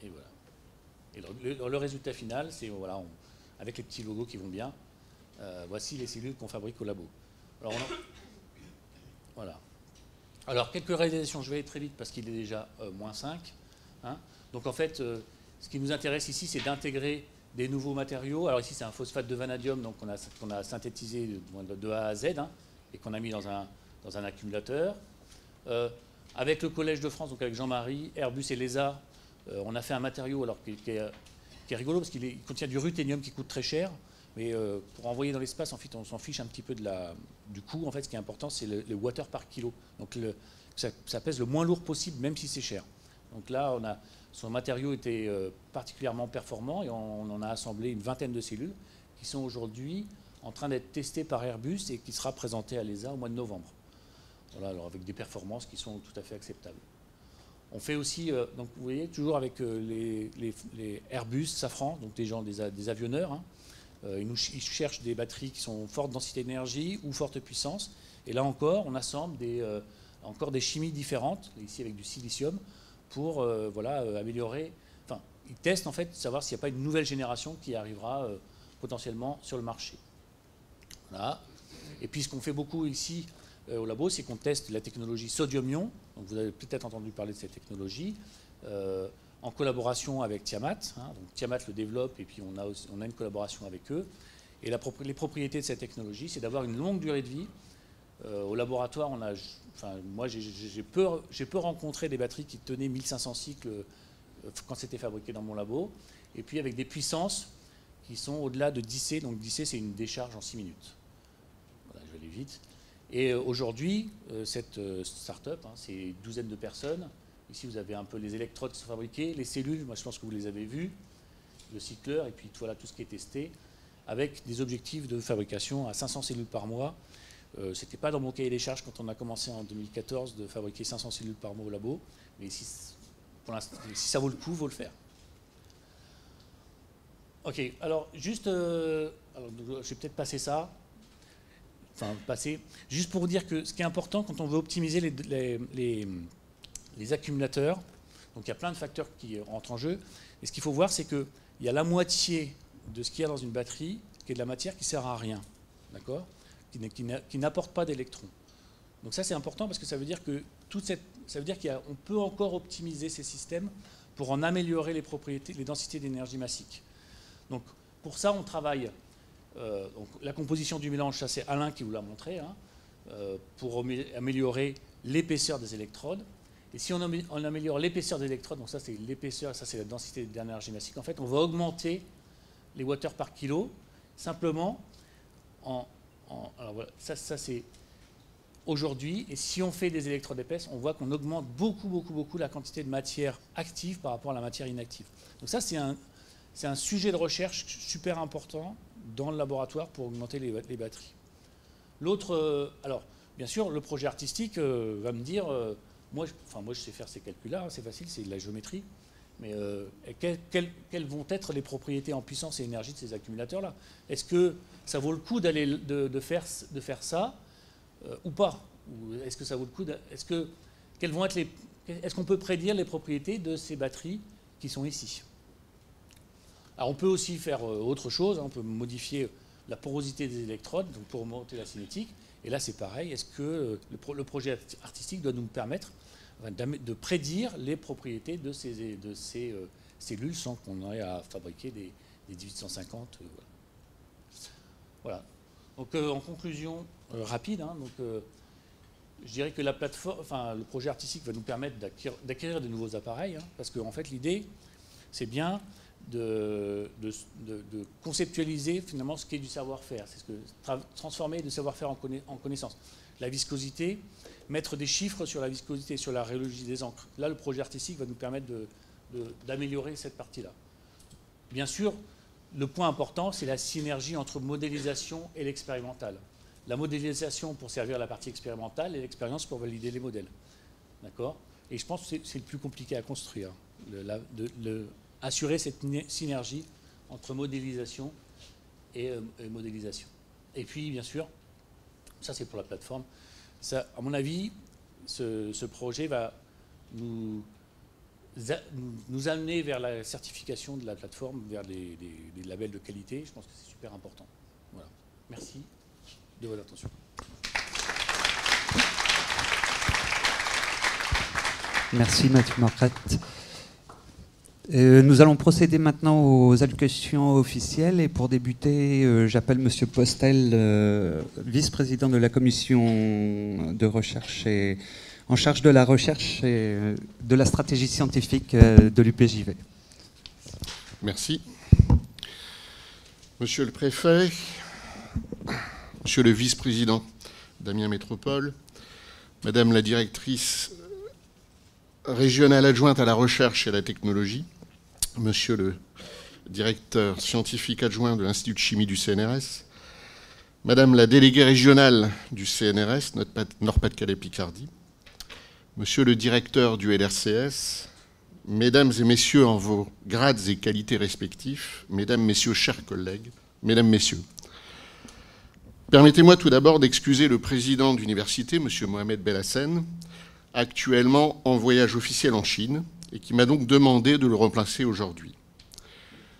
Et voilà. Et le résultat final, c'est avec les petits logos qui vont bien. Voici les cellules qu'on fabrique au labo. Alors, voilà. Alors quelques réalisations. Je vais aller très vite parce qu'il est déjà -5. Hein. Donc en fait, ce qui nous intéresse ici, c'est d'intégrer des nouveaux matériaux. Alors ici, c'est un phosphate de vanadium donc qu'on a synthétisé de A à Z hein, et qu'on a mis dans un accumulateur. Avec le Collège de France, donc avec Jean-Marie, Airbus et l'ESA, On a fait un matériau alors, qui est rigolo parce qu'il contient du ruthénium qui coûte très cher. Mais pour envoyer dans l'espace, en fait, on s'en fiche un petit peu du coût. En fait, ce qui est important, c'est le watt par kilo. Donc ça pèse le moins lourd possible, même si c'est cher. Donc là, son matériau était particulièrement performant et on en a assemblé une vingtaine de cellules qui sont aujourd'hui en train d'être testées par Airbus et qui sera présentée à l'ESA au mois de novembre. Voilà, alors avec des performances qui sont tout à fait acceptables. On fait aussi, donc vous voyez, toujours avec les Airbus, Safran, donc des avionneurs. Hein. Ils cherchent des batteries qui sont forte densité d'énergie ou forte puissance. Et là encore, on assemble encore des chimies différentes, ici avec du silicium, pour améliorer. Enfin, ils testent en fait, savoir s'il n'y a pas une nouvelle génération qui arrivera potentiellement sur le marché. Voilà. Et puis ce qu'on fait beaucoup ici au labo, c'est qu'on teste la technologie sodium-ion. Donc vous avez peut-être entendu parler de cette technologie. En collaboration avec Tiamat. Hein, donc Tiamat le développe et puis on a une collaboration avec eux. Et les propriétés de cette technologie, c'est d'avoir une longue durée de vie. Au laboratoire, moi j'ai peu rencontré des batteries qui tenaient 1500 cycles quand c'était fabriqué dans mon labo. Et puis avec des puissances qui sont au-delà de 10 C. Donc 10 C, c'est une décharge en 6 minutes. Voilà, je vais aller vite. Et aujourd'hui, cette start-up, hein, c'est une douzaine de personnes. Ici, vous avez un peu les électrodes qui sont fabriquées, les cellules, moi je pense que vous les avez vues, le cycleur, et puis voilà tout ce qui est testé, avec des objectifs de fabrication à 500 cellules par mois. Ce n'était pas dans mon cahier des charges quand on a commencé en 2014 de fabriquer 500 cellules par mois au labo, mais si ça vaut le coup, il faut le faire. Ok, alors juste, je vais peut-être passer ça. Juste pour vous dire que ce qui est important quand on veut optimiser les accumulateurs, donc il y a plein de facteurs qui rentrent en jeu, et ce qu'il faut voir, c'est qu'il y a la moitié de ce qu'il y a dans une batterie qui est de la matière qui ne sert à rien, d'accord, qui n'apporte pas d'électrons. Donc ça c'est important parce que ça veut dire que qu'on peut encore optimiser ces systèmes pour en améliorer les propriétés, les densités d'énergie massique. Donc pour ça on travaille. Donc, la composition du mélange, ça c'est Alain qui vous l'a montré, hein, pour améliorer l'épaisseur des électrodes. Et si on améliore l'épaisseur des électrodes, donc ça c'est l'épaisseur, ça c'est la densité d'énergie massique, en fait on va augmenter les watts par kilo, simplement alors voilà, ça c'est aujourd'hui, et si on fait des électrodes épaisses, on voit qu'on augmente beaucoup la quantité de matière active par rapport à la matière inactive. Donc ça c'est un sujet de recherche super important dans le laboratoire pour augmenter les batteries. L'autre, alors bien sûr, le projet artistique va me dire, moi je sais faire ces calculs-là, hein, c'est facile, c'est de la géométrie, mais quelles vont être les propriétés en puissance et énergie de ces accumulateurs-là? Est-ce que ça vaut le coup de faire ça ou pas? Ou est-ce que ça vaut le coup est-ce qu'on peut prédire les propriétés de ces batteries qui sont ici? Alors on peut aussi faire autre chose, hein, on peut modifier la porosité des électrodes donc pour augmenter la cinétique. Et là c'est pareil, est-ce que le projet artistique doit nous permettre de prédire les propriétés de ces cellules sans qu'on ait à fabriquer des 1850 voilà. Donc en conclusion rapide, hein, donc, je dirais que le projet artistique va nous permettre d'acquérir de nouveaux appareils, hein, parce qu'en fait l'idée c'est bien de conceptualiser finalement ce qu'est du savoir-faire, c'est ce que transformer le savoir-faire en connaissance. La viscosité, mettre des chiffres sur la viscosité, sur la rhéologie des encres. Là, le projet artistique va nous permettre d'améliorer cette partie-là. Bien sûr, le point important, c'est la synergie entre modélisation et l'expérimental. La modélisation pour servir la partie expérimentale et l'expérience pour valider les modèles. D'accord? Et je pense que c'est le plus compliqué à construire. Assurer cette synergie entre modélisation et modélisation. Et puis, bien sûr, ça c'est pour la plateforme. Ça, à mon avis, ce projet va nous amener vers la certification de la plateforme, vers des labels de qualité. Je pense que c'est super important. Voilà. Merci de votre attention. Merci Mathieu Marquette. Nous allons procéder maintenant aux allocutions officielles et pour débuter, j'appelle Monsieur Postel, vice-président de la commission de recherche et en charge de la recherche et de la stratégie scientifique de l'UPJV. Merci. Monsieur le préfet, monsieur le vice-président d'Amiens Métropole, madame la directrice régionale adjointe à la recherche et à la technologie, monsieur le directeur scientifique adjoint de l'Institut de chimie du CNRS, madame la déléguée régionale du CNRS, Nord-Pas-de-Calais-Picardie, monsieur le directeur du LRCS, mesdames et messieurs en vos grades et qualités respectifs, mesdames, messieurs, chers collègues, mesdames, messieurs, permettez-moi tout d'abord d'excuser le président d'université, M. Mohamed Belhassen, actuellement en voyage officiel en Chine, et qui m'a donc demandé de le remplacer aujourd'hui.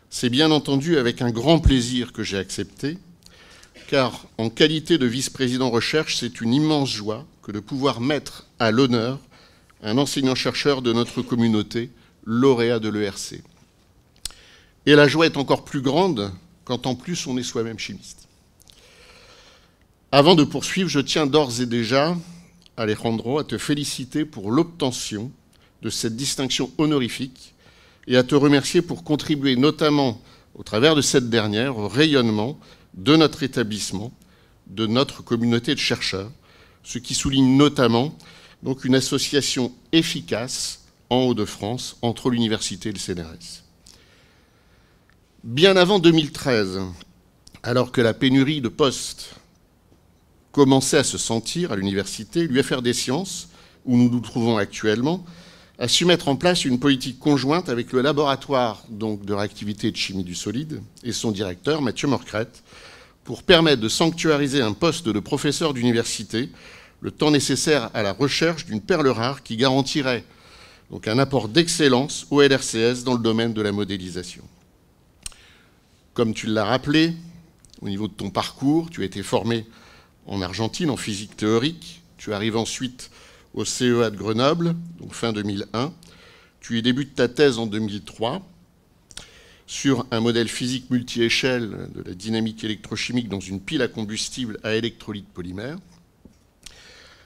C'est bien entendu avec un grand plaisir que j'ai accepté, car en qualité de vice-président recherche, c'est une immense joie que de pouvoir mettre à l'honneur un enseignant-chercheur de notre communauté, lauréat de l'ERC. Et la joie est encore plus grande quand en plus on est soi-même chimiste. Avant de poursuivre, je tiens d'ores et déjà, Alejandro, à te féliciter pour l'obtention de cette distinction honorifique et à te remercier pour contribuer notamment, au travers de cette dernière, au rayonnement de notre établissement, de notre communauté de chercheurs, ce qui souligne notamment donc une association efficace en Hauts-de-France entre l'université et le CNRS. Bien avant 2013, alors que la pénurie de postes commençait à se sentir à l'université, l'UFR des sciences, où nous nous trouvons actuellement, a su mettre en place une politique conjointe avec le laboratoire donc, de réactivité et de chimie du solide et son directeur, Mathieu Morcrette, pour permettre de sanctuariser un poste de professeur d'université, le temps nécessaire à la recherche d'une perle rare qui garantirait donc un apport d'excellence au LRCS dans le domaine de la modélisation. Comme tu l'as rappelé, au niveau de ton parcours, tu as été formé en Argentine en physique théorique, tu arrives ensuite au CEA de Grenoble, donc fin 2001, tu y débutes ta thèse en 2003 sur un modèle physique multi-échelle de la dynamique électrochimique dans une pile à combustible à électrolyte polymère.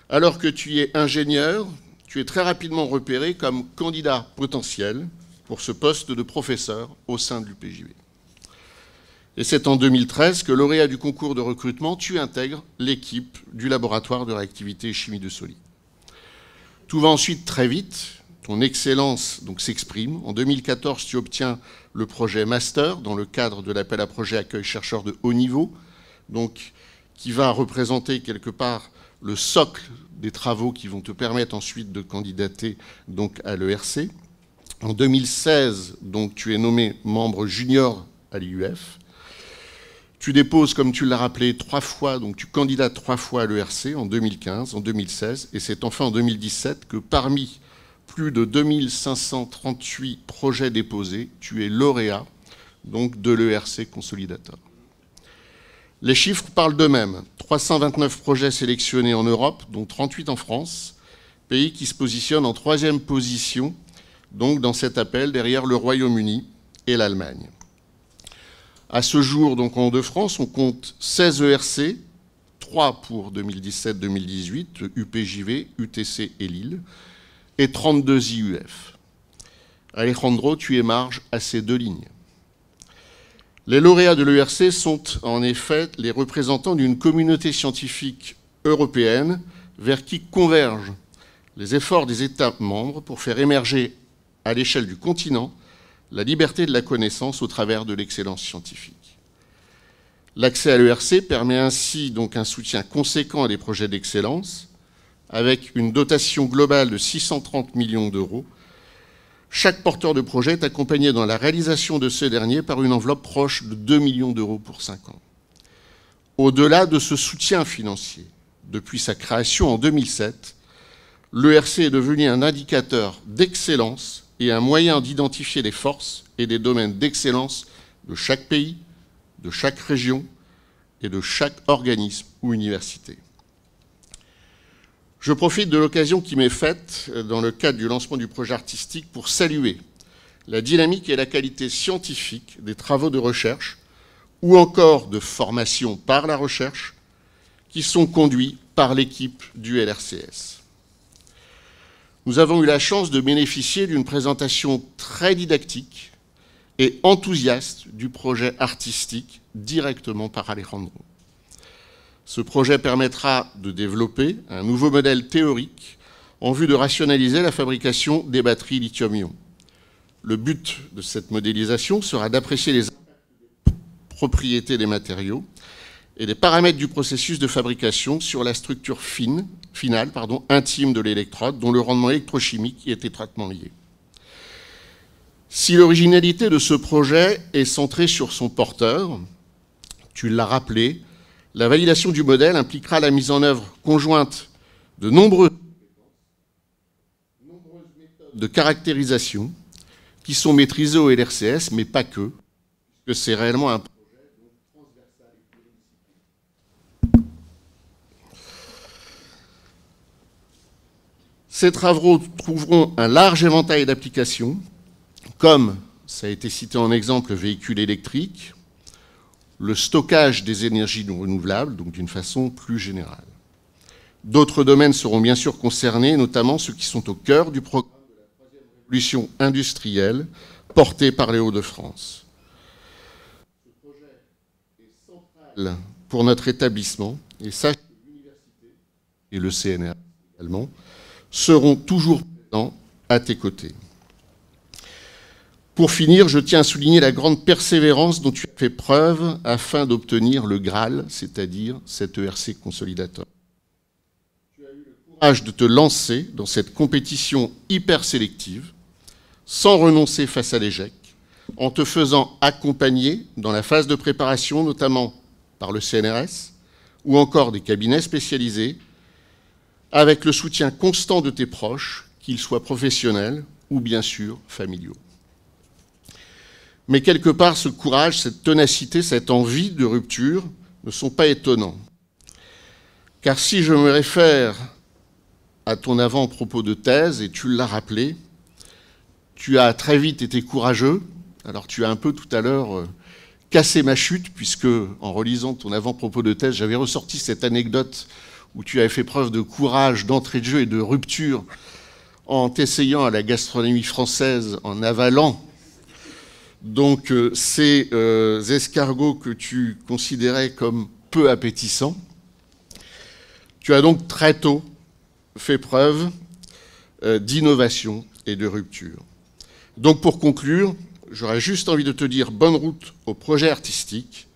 Alors que tu y es ingénieur, tu es très rapidement repéré comme candidat potentiel pour ce poste de professeur au sein de l'UPJV. Et c'est en 2013 que, lauréat du concours de recrutement, tu intègres l'équipe du laboratoire de réactivité et chimie de solide. Tout va ensuite très vite, ton excellence donc s'exprime. En 2014, tu obtiens le projet Master dans le cadre de l'appel à projet accueil chercheurs de haut niveau, donc qui va représenter quelque part le socle des travaux qui vont te permettre ensuite de candidater donc à l'ERC. En 2016, donc, tu es nommé membre junior à l'IUF. Tu déposes, comme tu l'as rappelé, 3 fois, donc tu candidates 3 fois à l'ERC en 2015, en 2016, et c'est enfin en 2017 que parmi plus de 2538 projets déposés, tu es lauréat donc, de l'ERC Consolidator. Les chiffres parlent d'eux-mêmes. 329 projets sélectionnés en Europe, dont 38 en France, pays qui se positionne en 3e position donc, dans cet appel derrière le Royaume-Uni et l'Allemagne. À ce jour, donc en Hauts-de-France, on compte 16 ERC, 3 pour 2017-2018, UPJV, UTC et Lille, et 32 IUF. Alejandro, tu émarges à ces 2 lignes. Les lauréats de l'ERC sont en effet les représentants d'une communauté scientifique européenne vers qui convergent les efforts des États membres pour faire émerger à l'échelle du continent la liberté de la connaissance au travers de l'excellence scientifique. L'accès à l'ERC permet ainsi donc un soutien conséquent à des projets d'excellence avec une dotation globale de 630 millions d'euros. Chaque porteur de projet est accompagné dans la réalisation de ce dernier par une enveloppe proche de 2 millions d'euros pour 5 ans. Au-delà de ce soutien financier, depuis sa création en 2007, l'ERC est devenu un indicateur d'excellence et un moyen d'identifier les forces et des domaines d'excellence de chaque pays, de chaque région et de chaque organisme ou université. Je profite de l'occasion qui m'est faite dans le cadre du lancement du projet artistique pour saluer la dynamique et la qualité scientifique des travaux de recherche ou encore de formation par la recherche qui sont conduits par l'équipe du LRCS. nous avons eu la chance de bénéficier d'une présentation très didactique et enthousiaste du projet artistique directement par Alejandro. Ce projet permettra de développer un nouveau modèle théorique en vue de rationaliser la fabrication des batteries lithium-ion. Le but de cette modélisation sera d'apprécier les propriétés des matériaux et les paramètres du processus de fabrication sur la structure finale, intime de l'électrode, dont le rendement électrochimique y est étroitement lié. Si l'originalité de ce projet est centrée sur son porteur, tu l'as rappelé, la validation du modèle impliquera la mise en œuvre conjointe de nombreuses méthodes de caractérisation qui sont maîtrisées au LRCS, mais pas que, puisque c'est réellement un projet transversal et pluridisciplinaire. Ces travaux trouveront un large éventail d'applications, comme ça a été cité en exemple le véhicule électrique, le stockage des énergies renouvelables, donc d'une façon plus générale. D'autres domaines seront bien sûr concernés, notamment ceux qui sont au cœur du programme de la troisième révolution industrielle porté par les Hauts-de-France. Ce projet est central pour notre établissement, et sache que l'université et le CNRS également seront toujours présents à tes côtés. Pour finir, je tiens à souligner la grande persévérance dont tu as fait preuve afin d'obtenir le Graal, c'est-à-dire cet ERC consolidateur. Tu as eu le courage de te lancer dans cette compétition hyper sélective, sans renoncer face à l'échec, en te faisant accompagner dans la phase de préparation, notamment par le CNRS, ou encore des cabinets spécialisés, avec le soutien constant de tes proches, qu'ils soient professionnels ou bien sûr familiaux. Mais quelque part, ce courage, cette ténacité, cette envie de rupture ne sont pas étonnants. Car si je me réfère à ton avant-propos de thèse, et tu l'as rappelé, tu as très vite été courageux. Alors tu as un peu tout à l'heure cassé ma chute, puisque en relisant ton avant-propos de thèse, j'avais ressorti cette anecdote où tu avais fait preuve de courage, d'entrée de jeu et de rupture en t'essayant à la gastronomie française, en avalant donc ces escargots que tu considérais comme peu appétissants. Tu as donc très tôt fait preuve d'innovation et de rupture. Donc pour conclure, j'aurais juste envie de te dire bonne route au projet artistique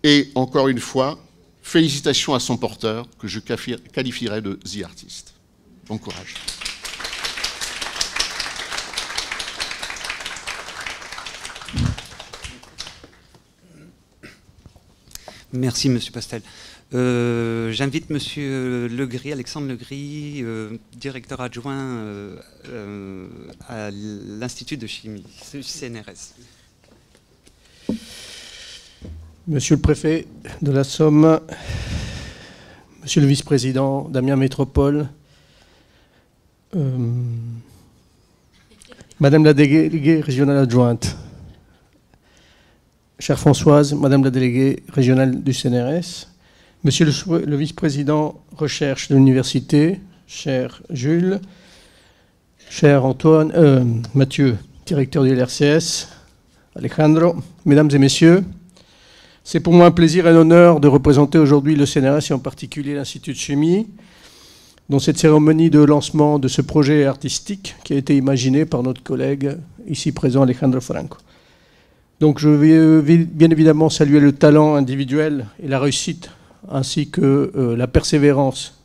et encore une fois, félicitations à son porteur que je qualifierais de The Artist. Bon courage. Merci, Monsieur Postel. J'invite Monsieur Legris, Alexandre Legris, directeur adjoint à l'Institut de chimie, CNRS. Monsieur le préfet de la Somme, Monsieur le vice-président Damien Métropole, Madame la déléguée régionale adjointe, chère Françoise, Madame la déléguée régionale du CNRS, Monsieur le vice-président recherche de l'université, cher Jules, cher Mathieu, directeur du LRCS, Alejandro, mesdames et messieurs, c'est pour moi un plaisir et un honneur de représenter aujourd'hui le CNRS et en particulier l'Institut de chimie dans cette cérémonie de lancement de ce projet artistique qui a été imaginé par notre collègue ici présent Alejandro Franco. Donc je vais bien évidemment saluer le talent individuel et la réussite ainsi que la persévérance,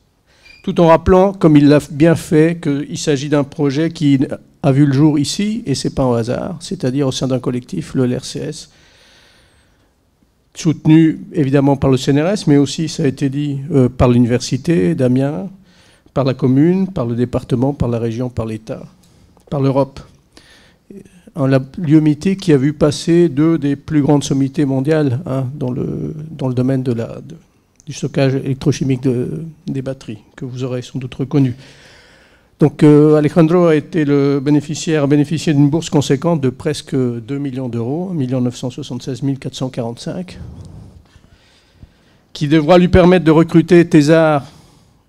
tout en rappelant, comme il l'a bien fait, qu'il s'agit d'un projet qui a vu le jour ici, et ce n'est pas un hasard, c'est-à-dire au sein d'un collectif, le LRCS, soutenu évidemment par le CNRS, mais aussi, ça a été dit, par l'université d'Amiens, par la commune, par le département, par la région, par l'État, par l'Europe. Un lieu mythique qui a vu passer deux des plus grandes sommités mondiales dans le domaine du stockage électrochimique des batteries, que vous aurez sans doute reconnu. Donc Alejandro a bénéficié d'une bourse conséquente de presque 2 millions d'euros, 1 976 445, qui devra lui permettre de recruter thésards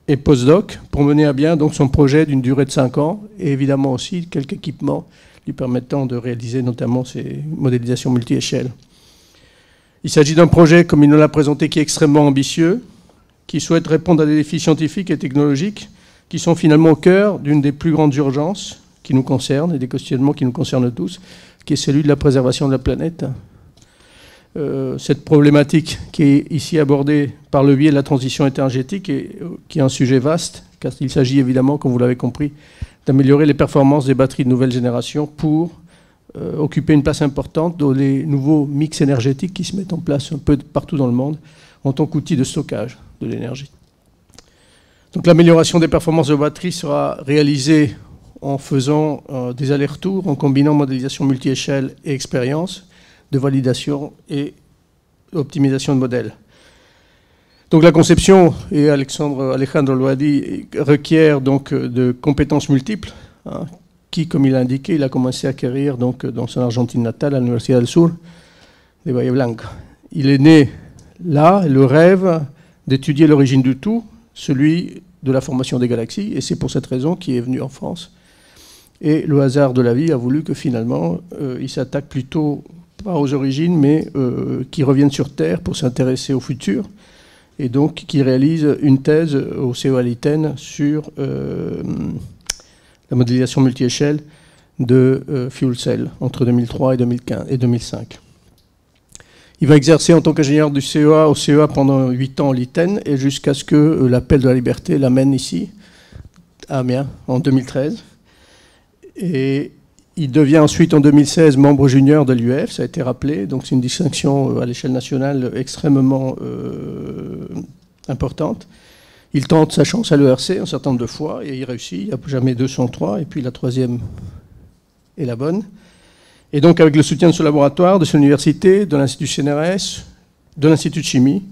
et postdoc pour mener à bien donc son projet d'une durée de 5 ans et évidemment aussi quelques équipements lui permettant de réaliser notamment ces modélisations multi-échelles. Il s'agit d'un projet, comme il nous l'a présenté, qui est extrêmement ambitieux, qui souhaite répondre à des défis scientifiques et technologiques qui sont finalement au cœur d'une des plus grandes urgences qui nous concernent et des questionnements qui nous concernent tous, qui est celui de la préservation de la planète. Cette problématique qui est ici abordée par le biais de la transition énergétique et qui est un sujet vaste, car il s'agit évidemment, comme vous l'avez compris, d'améliorer les performances des batteries de nouvelle génération pour occuper une place importante dans les nouveaux mix énergétiques qui se mettent en place un peu partout dans le monde en tant qu'outil de stockage de l'énergie. Donc l'amélioration des performances de batteries sera réalisée en faisant des allers-retours, en combinant modélisation multi-échelle et expérience de validation et optimisation de modèles. Donc la conception, et Alejandro lo a dit, requiert donc de compétences multiples, hein, qui, comme il a indiqué, il a commencé à acquérir donc, dans son Argentine natale, à l'Université del Sur de Bahía Blanca. Il est né là, le rêve d'étudier l'origine du tout, celui de la formation des galaxies, et c'est pour cette raison qu'il est venu en France. Et le hasard de la vie a voulu que finalement, il s'attaque plutôt pas aux origines, mais qui reviennent sur Terre pour s'intéresser au futur, et donc qui réalise une thèse au CEA Litten sur la modélisation multi-échelle de fuel cell entre 2003 et 2005. Il va exercer en tant qu'ingénieur du CEA au CEA pendant 8 ans en Litten, et jusqu'à ce que l'appel de la liberté l'amène ici, à Amiens, en 2013. Et il devient ensuite en 2016 membre junior de l'UF, ça a été rappelé, donc c'est une distinction à l'échelle nationale extrêmement importante. Il tente sa chance à l'ERC un certain nombre de fois et il réussit, il n'y a jamais 203, et puis la troisième est la bonne. Et donc avec le soutien de ce laboratoire, de son université, de l'Institut CNRS, de l'Institut de chimie,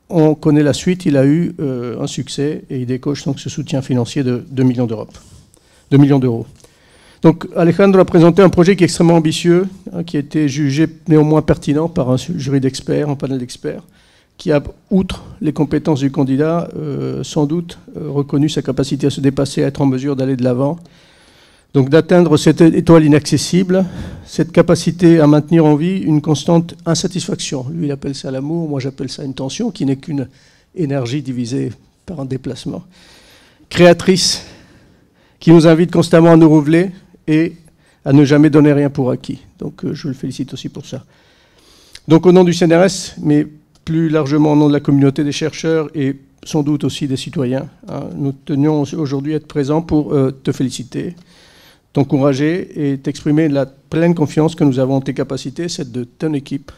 on connaît la suite, il a eu un succès et il décoche donc ce soutien financier de 2 millions d'euros. Donc Alejandro a présenté un projet qui est extrêmement ambitieux, hein, qui a été jugé néanmoins pertinent par un jury d'experts, un panel d'experts, qui a, outre les compétences du candidat, sans doute reconnu sa capacité à se dépasser, à être en mesure d'aller de l'avant, donc d'atteindre cette étoile inaccessible, cette capacité à maintenir en vie une constante insatisfaction. Lui, il appelle ça l'amour, moi j'appelle ça une tension, qui n'est qu'une énergie divisée par un déplacement. Créatrice, qui nous invite constamment à nous renouveler et à ne jamais donner rien pour acquis. Donc je le félicite aussi pour ça. Donc au nom du CNRS, mais plus largement au nom de la communauté des chercheurs et sans doute aussi des citoyens, hein, nous tenions aujourd'hui à être présents pour te féliciter, t'encourager et t'exprimer la pleine confiance que nous avons en tes capacités, celle de ton équipe,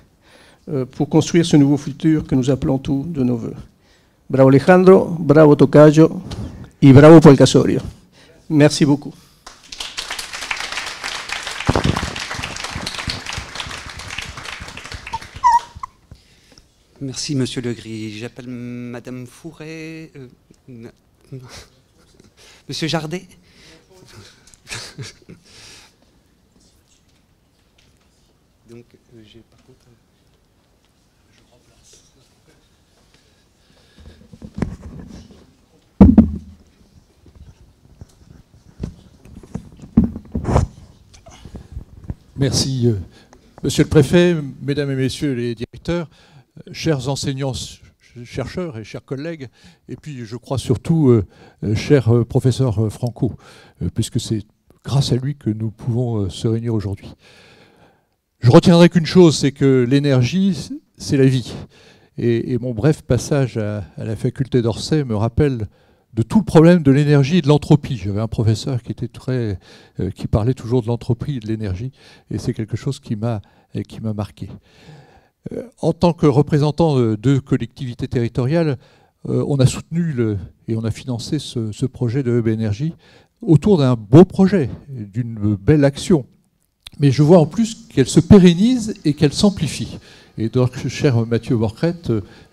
pour construire ce nouveau futur que nous appelons tous de nos voeux. Bravo Alejandro, bravo Tocayo et bravo Paul Casorio. Merci beaucoup. Merci, Monsieur Legris. J'appelle Madame Fouret. Monsieur Jardet. Donc, j'ai par contre. Je remplace. Merci, Monsieur le Préfet, Mesdames et Messieurs les directeurs, chers enseignants, chercheurs et chers collègues, et puis je crois surtout, cher professeur Franco, puisque c'est grâce à lui que nous pouvons se réunir aujourd'hui. Je retiendrai qu'une chose, c'est que l'énergie, c'est la vie. Et mon bref passage à la faculté d'Orsay me rappelle de tout le problème de l'énergie et de l'entropie. J'avais un professeur qui parlait toujours de l'entropie et de l'énergie, et c'est quelque chose qui m'a marqué. En tant que représentant de collectivités territoriales, on a soutenu et on a financé ce projet de Hub Énergie autour d'un beau projet, d'une belle action. Mais je vois en plus qu'elle se pérennise et qu'elle s'amplifie. Et donc, cher Mathieu Borcret,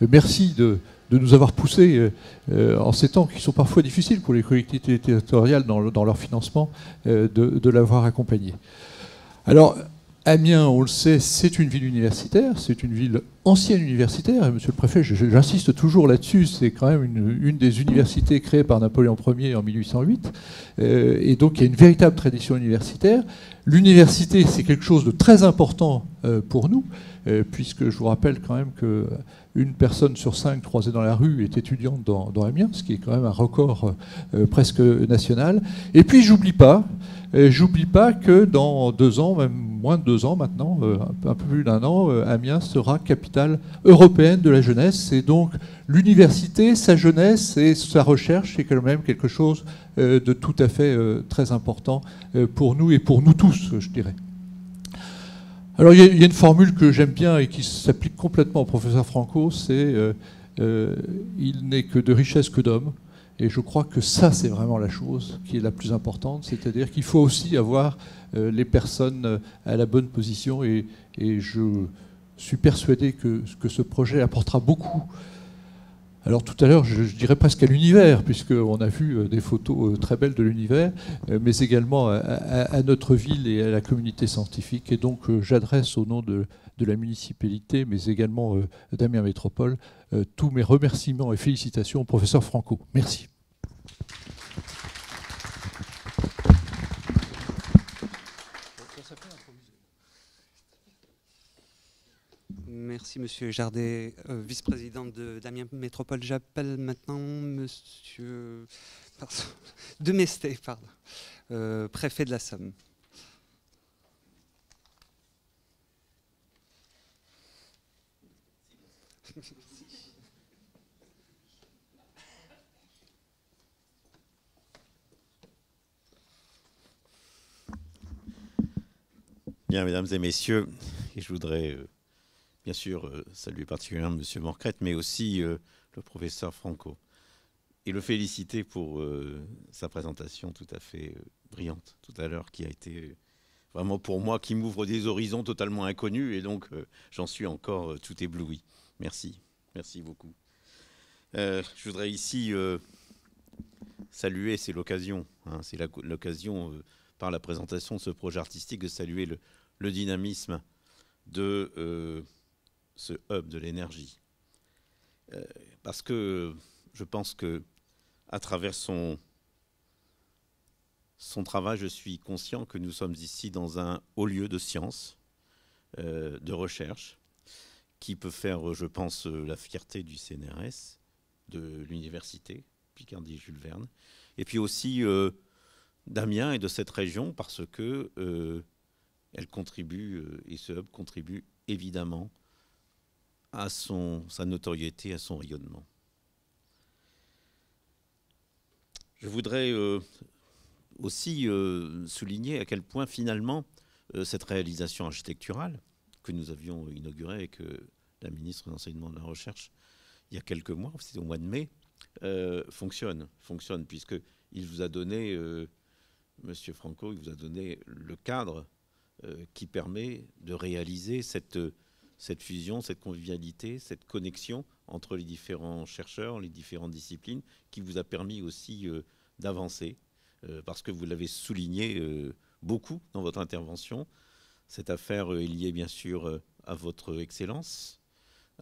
merci de nous avoir poussé en ces temps qui sont parfois difficiles pour les collectivités territoriales dans leur financement, de l'avoir accompagné. Alors, Amiens, on le sait, c'est une ville universitaire, c'est une ville ancienne universitaire. Et monsieur le préfet, j'insiste toujours là-dessus, c'est quand même une des universités créées par Napoléon Ier en 1808. Et donc il y a une véritable tradition universitaire. L'université, c'est quelque chose de très important pour nous, puisque je vous rappelle quand même qu'une personne sur 5 croisée dans la rue est étudiante dans Amiens, ce qui est quand même un record presque national. Et puis j'oublie pas que dans 2 ans, même moins de 2 ans maintenant, un peu plus d'1 an, Amiens sera capitale européenne de la jeunesse. Et donc l'université, sa jeunesse et sa recherche, c'est quand même quelque chose de tout à fait très important pour nous et pour nous tous, je dirais. Alors il y a une formule que j'aime bien et qui s'applique complètement au professeur Franco, c'est il n'est que de richesse que d'homme. Et je crois que ça, c'est vraiment la chose qui est la plus importante, c'est-à-dire qu'il faut aussi avoir les personnes à la bonne position, et je suis persuadé que ce projet apportera beaucoup. Alors tout à l'heure, je dirais presque à l'univers, puisqu'on a vu des photos très belles de l'univers, mais également à notre ville et à la communauté scientifique. Et donc j'adresse au nom de la municipalité, mais également d'Amiens Métropole, tous mes remerciements et félicitations au professeur Franco. Merci. Merci Monsieur Jardet, vice-président d'Amiens Métropole. J'appelle maintenant Monsieur Demesté, préfet de la Somme. Bien, mesdames et messieurs, et je voudrais bien sûr saluer particulièrement M. Morcrette, mais aussi le professeur Franco, et le féliciter pour sa présentation tout à fait brillante tout à l'heure, qui a été vraiment pour moi, qui m'ouvre des horizons totalement inconnus, et donc j'en suis encore tout ébloui. Merci, merci beaucoup. Je voudrais ici saluer, c'est l'occasion, hein, c'est l'occasion par la présentation de ce projet artistique de saluer le dynamisme de ce hub de l'énergie. Parce que je pense que à travers son travail, je suis conscient que nous sommes ici dans un haut lieu de science, de recherche, qui peut faire, je pense, la fierté du CNRS, de l'université Picardie-Jules Verne, et puis aussi d'Amiens et de cette région, parce que elle contribue, et ce hub contribue évidemment à sa notoriété, à son rayonnement. Je voudrais aussi souligner à quel point finalement cette réalisation architecturale que nous avions inaugurée avec la ministre de l'Enseignement et de la Recherche il y a quelques mois, c'était au mois de mai, fonctionne, puisqu'il vous a donné, Monsieur Franco, il vous a donné le cadre qui permet de réaliser cette fusion, cette convivialité, cette connexion entre les différents chercheurs, les différentes disciplines, qui vous a permis aussi d'avancer, parce que vous l'avez souligné beaucoup dans votre intervention. Cette affaire est liée bien sûr à votre excellence,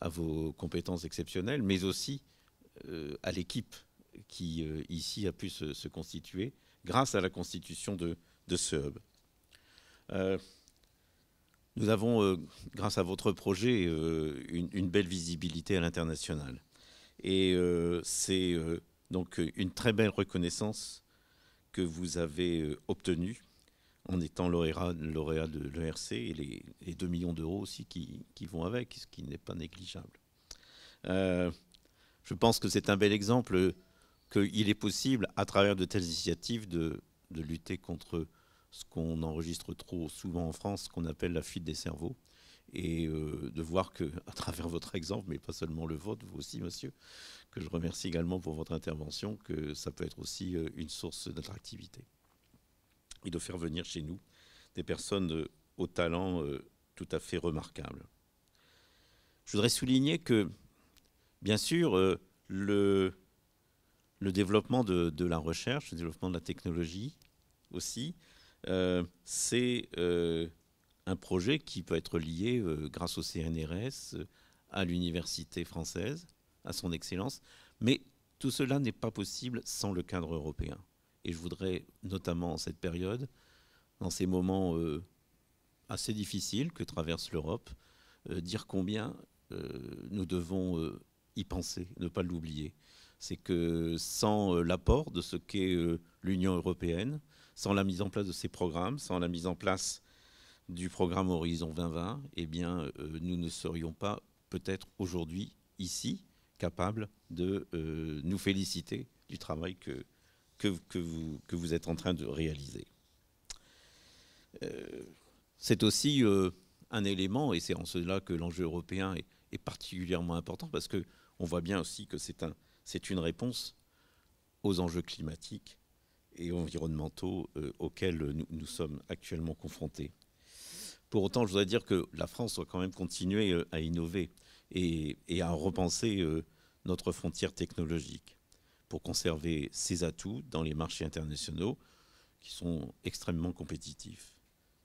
à vos compétences exceptionnelles, mais aussi à l'équipe qui ici a pu se constituer grâce à la constitution de ce hub. Nous avons, grâce à votre projet, une belle visibilité à l'international. Et c'est donc une très belle reconnaissance que vous avez obtenue en étant lauréat de l'ERC, et les 2 millions d'euros aussi qui vont avec, ce qui n'est pas négligeable. Je pense que c'est un bel exemple qu'il est possible, à travers de telles initiatives, de lutter contre ce qu'on enregistre trop souvent en France, qu'on appelle la fuite des cerveaux, et de voir que, à travers votre exemple, mais pas seulement le vôtre, vous aussi, monsieur, que je remercie également pour votre intervention, que ça peut être aussi une source d'attractivité, et de faire venir chez nous des personnes au talent tout à fait remarquable. Je voudrais souligner que, bien sûr, le développement de la recherche, le développement de la technologie aussi, c'est un projet qui peut être lié grâce au CNRS, à l'université française, à son excellence. Mais tout cela n'est pas possible sans le cadre européen. Et je voudrais, notamment en cette période, dans ces moments assez difficiles que traverse l'Europe, dire combien nous devons y penser, ne pas l'oublier. C'est que sans l'apport de ce qu'est l'Union européenne, sans la mise en place de ces programmes, sans la mise en place du programme Horizon 2020, eh bien, nous ne serions pas peut-être aujourd'hui, ici, capables de nous féliciter du travail que vous êtes en train de réaliser. C'est aussi un élément, et c'est en cela que l'enjeu européen est particulièrement important, parce qu'on voit bien aussi que c'est une réponse aux enjeux climatiques et environnementaux auxquels nous sommes actuellement confrontés. Pour autant, je voudrais dire que la France doit quand même continuer à innover et à repenser notre frontière technologique pour conserver ses atouts dans les marchés internationaux qui sont extrêmement compétitifs.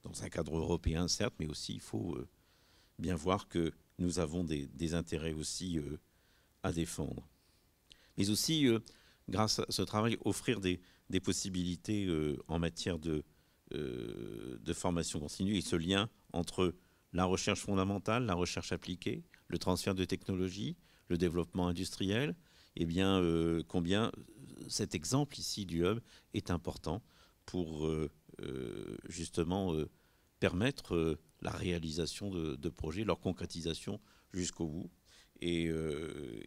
Dans un cadre européen, certes, mais aussi il faut bien voir que nous avons des intérêts aussi à défendre. Mais aussi, grâce à ce travail, offrir des possibilités en matière de formation continue et ce lien entre la recherche fondamentale, la recherche appliquée, le transfert de technologies, le développement industriel, eh bien, combien cet exemple ici du hub est important pour justement permettre la réalisation de projets, leur concrétisation jusqu'au bout. Et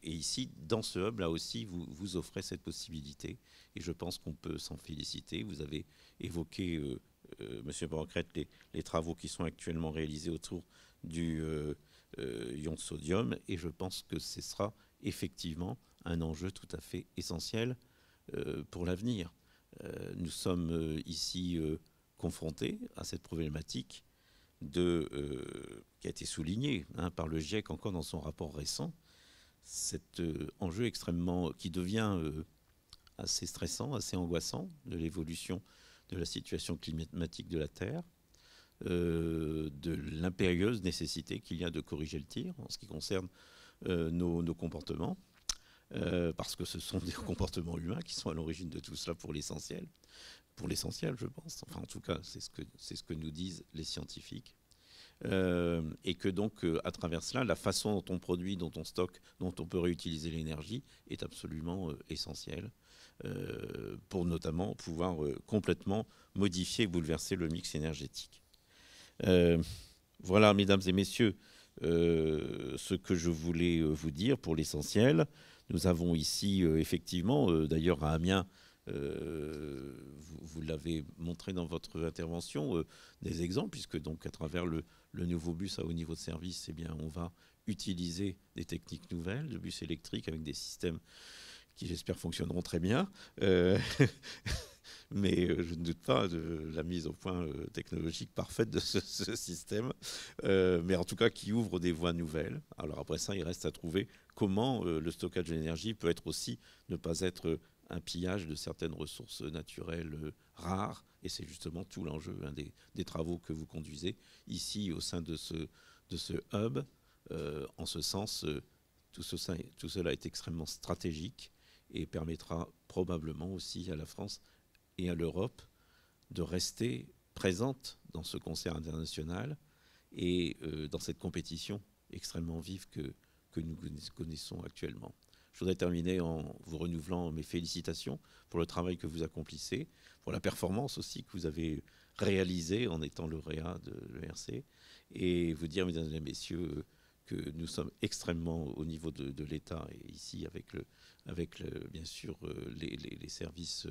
ici, dans ce hub, là aussi, vous offrez cette possibilité. Et je pense qu'on peut s'en féliciter. Vous avez évoqué, Monsieur Borocrette, les travaux qui sont actuellement réalisés autour du ion de sodium. Et je pense que ce sera effectivement un enjeu tout à fait essentiel pour l'avenir. Nous sommes ici confrontés à cette problématique qui a été soulignée par le GIEC encore dans son rapport récent, cet enjeu extrêmement qui devient assez stressant, assez angoissant de l'évolution de la situation climatique de la Terre, de l'impérieuse nécessité qu'il y a de corriger le tir en ce qui concerne nos comportements, parce que ce sont des comportements humains qui sont à l'origine de tout cela pour l'essentiel, je pense. Enfin, en tout cas, c'est ce que nous disent les scientifiques. Et que donc, à travers cela, la façon dont on produit, dont on stocke, dont on peut réutiliser l'énergie est absolument essentielle pour notamment pouvoir complètement modifier et bouleverser le mix énergétique. Voilà, mesdames et messieurs, ce que je voulais vous dire pour l'essentiel. Nous avons ici, effectivement, d'ailleurs à Amiens, vous l'avez montré dans votre intervention, des exemples, puisque donc à travers le nouveau bus à haut niveau de service, eh bien, on va utiliser des techniques nouvelles, de bus électriques avec des systèmes qui, j'espère, fonctionneront très bien. Mais je ne doute pas de la mise au point technologique parfaite de ce système, mais en tout cas qui ouvre des voies nouvelles. Alors après ça, il reste à trouver comment le stockage de l'énergie peut être aussi, ne pas être un pillage de certaines ressources naturelles rares, et c'est justement tout l'enjeu des travaux que vous conduisez ici au sein de ce hub. En ce sens, tout cela est extrêmement stratégique et permettra probablement aussi à la France et à l'Europe de rester présente dans ce concert international et dans cette compétition extrêmement vive que nous connaissons actuellement. Je voudrais terminer en vous renouvelant mes félicitations pour le travail que vous accomplissez, pour la performance aussi que vous avez réalisée en étant lauréat de l'ERC, et vous dire, mesdames et messieurs, que nous sommes extrêmement au niveau de l'État, et ici avec bien sûr les services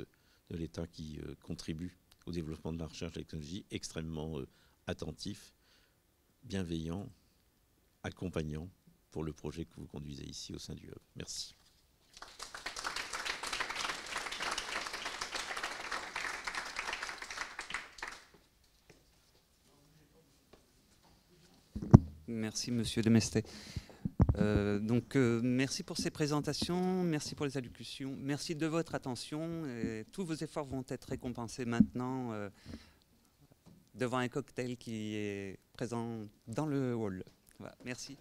de l'État qui contribuent au développement de la recherche et de la technologie, extrêmement attentifs, bienveillants, accompagnants pour le projet que vous conduisez ici au sein du hub. Merci. Merci, Monsieur Demestet. Merci pour ces présentations, merci pour les allocutions, merci de votre attention. Et tous vos efforts vont être récompensés maintenant devant un cocktail qui est présent dans le hall. Voilà, merci.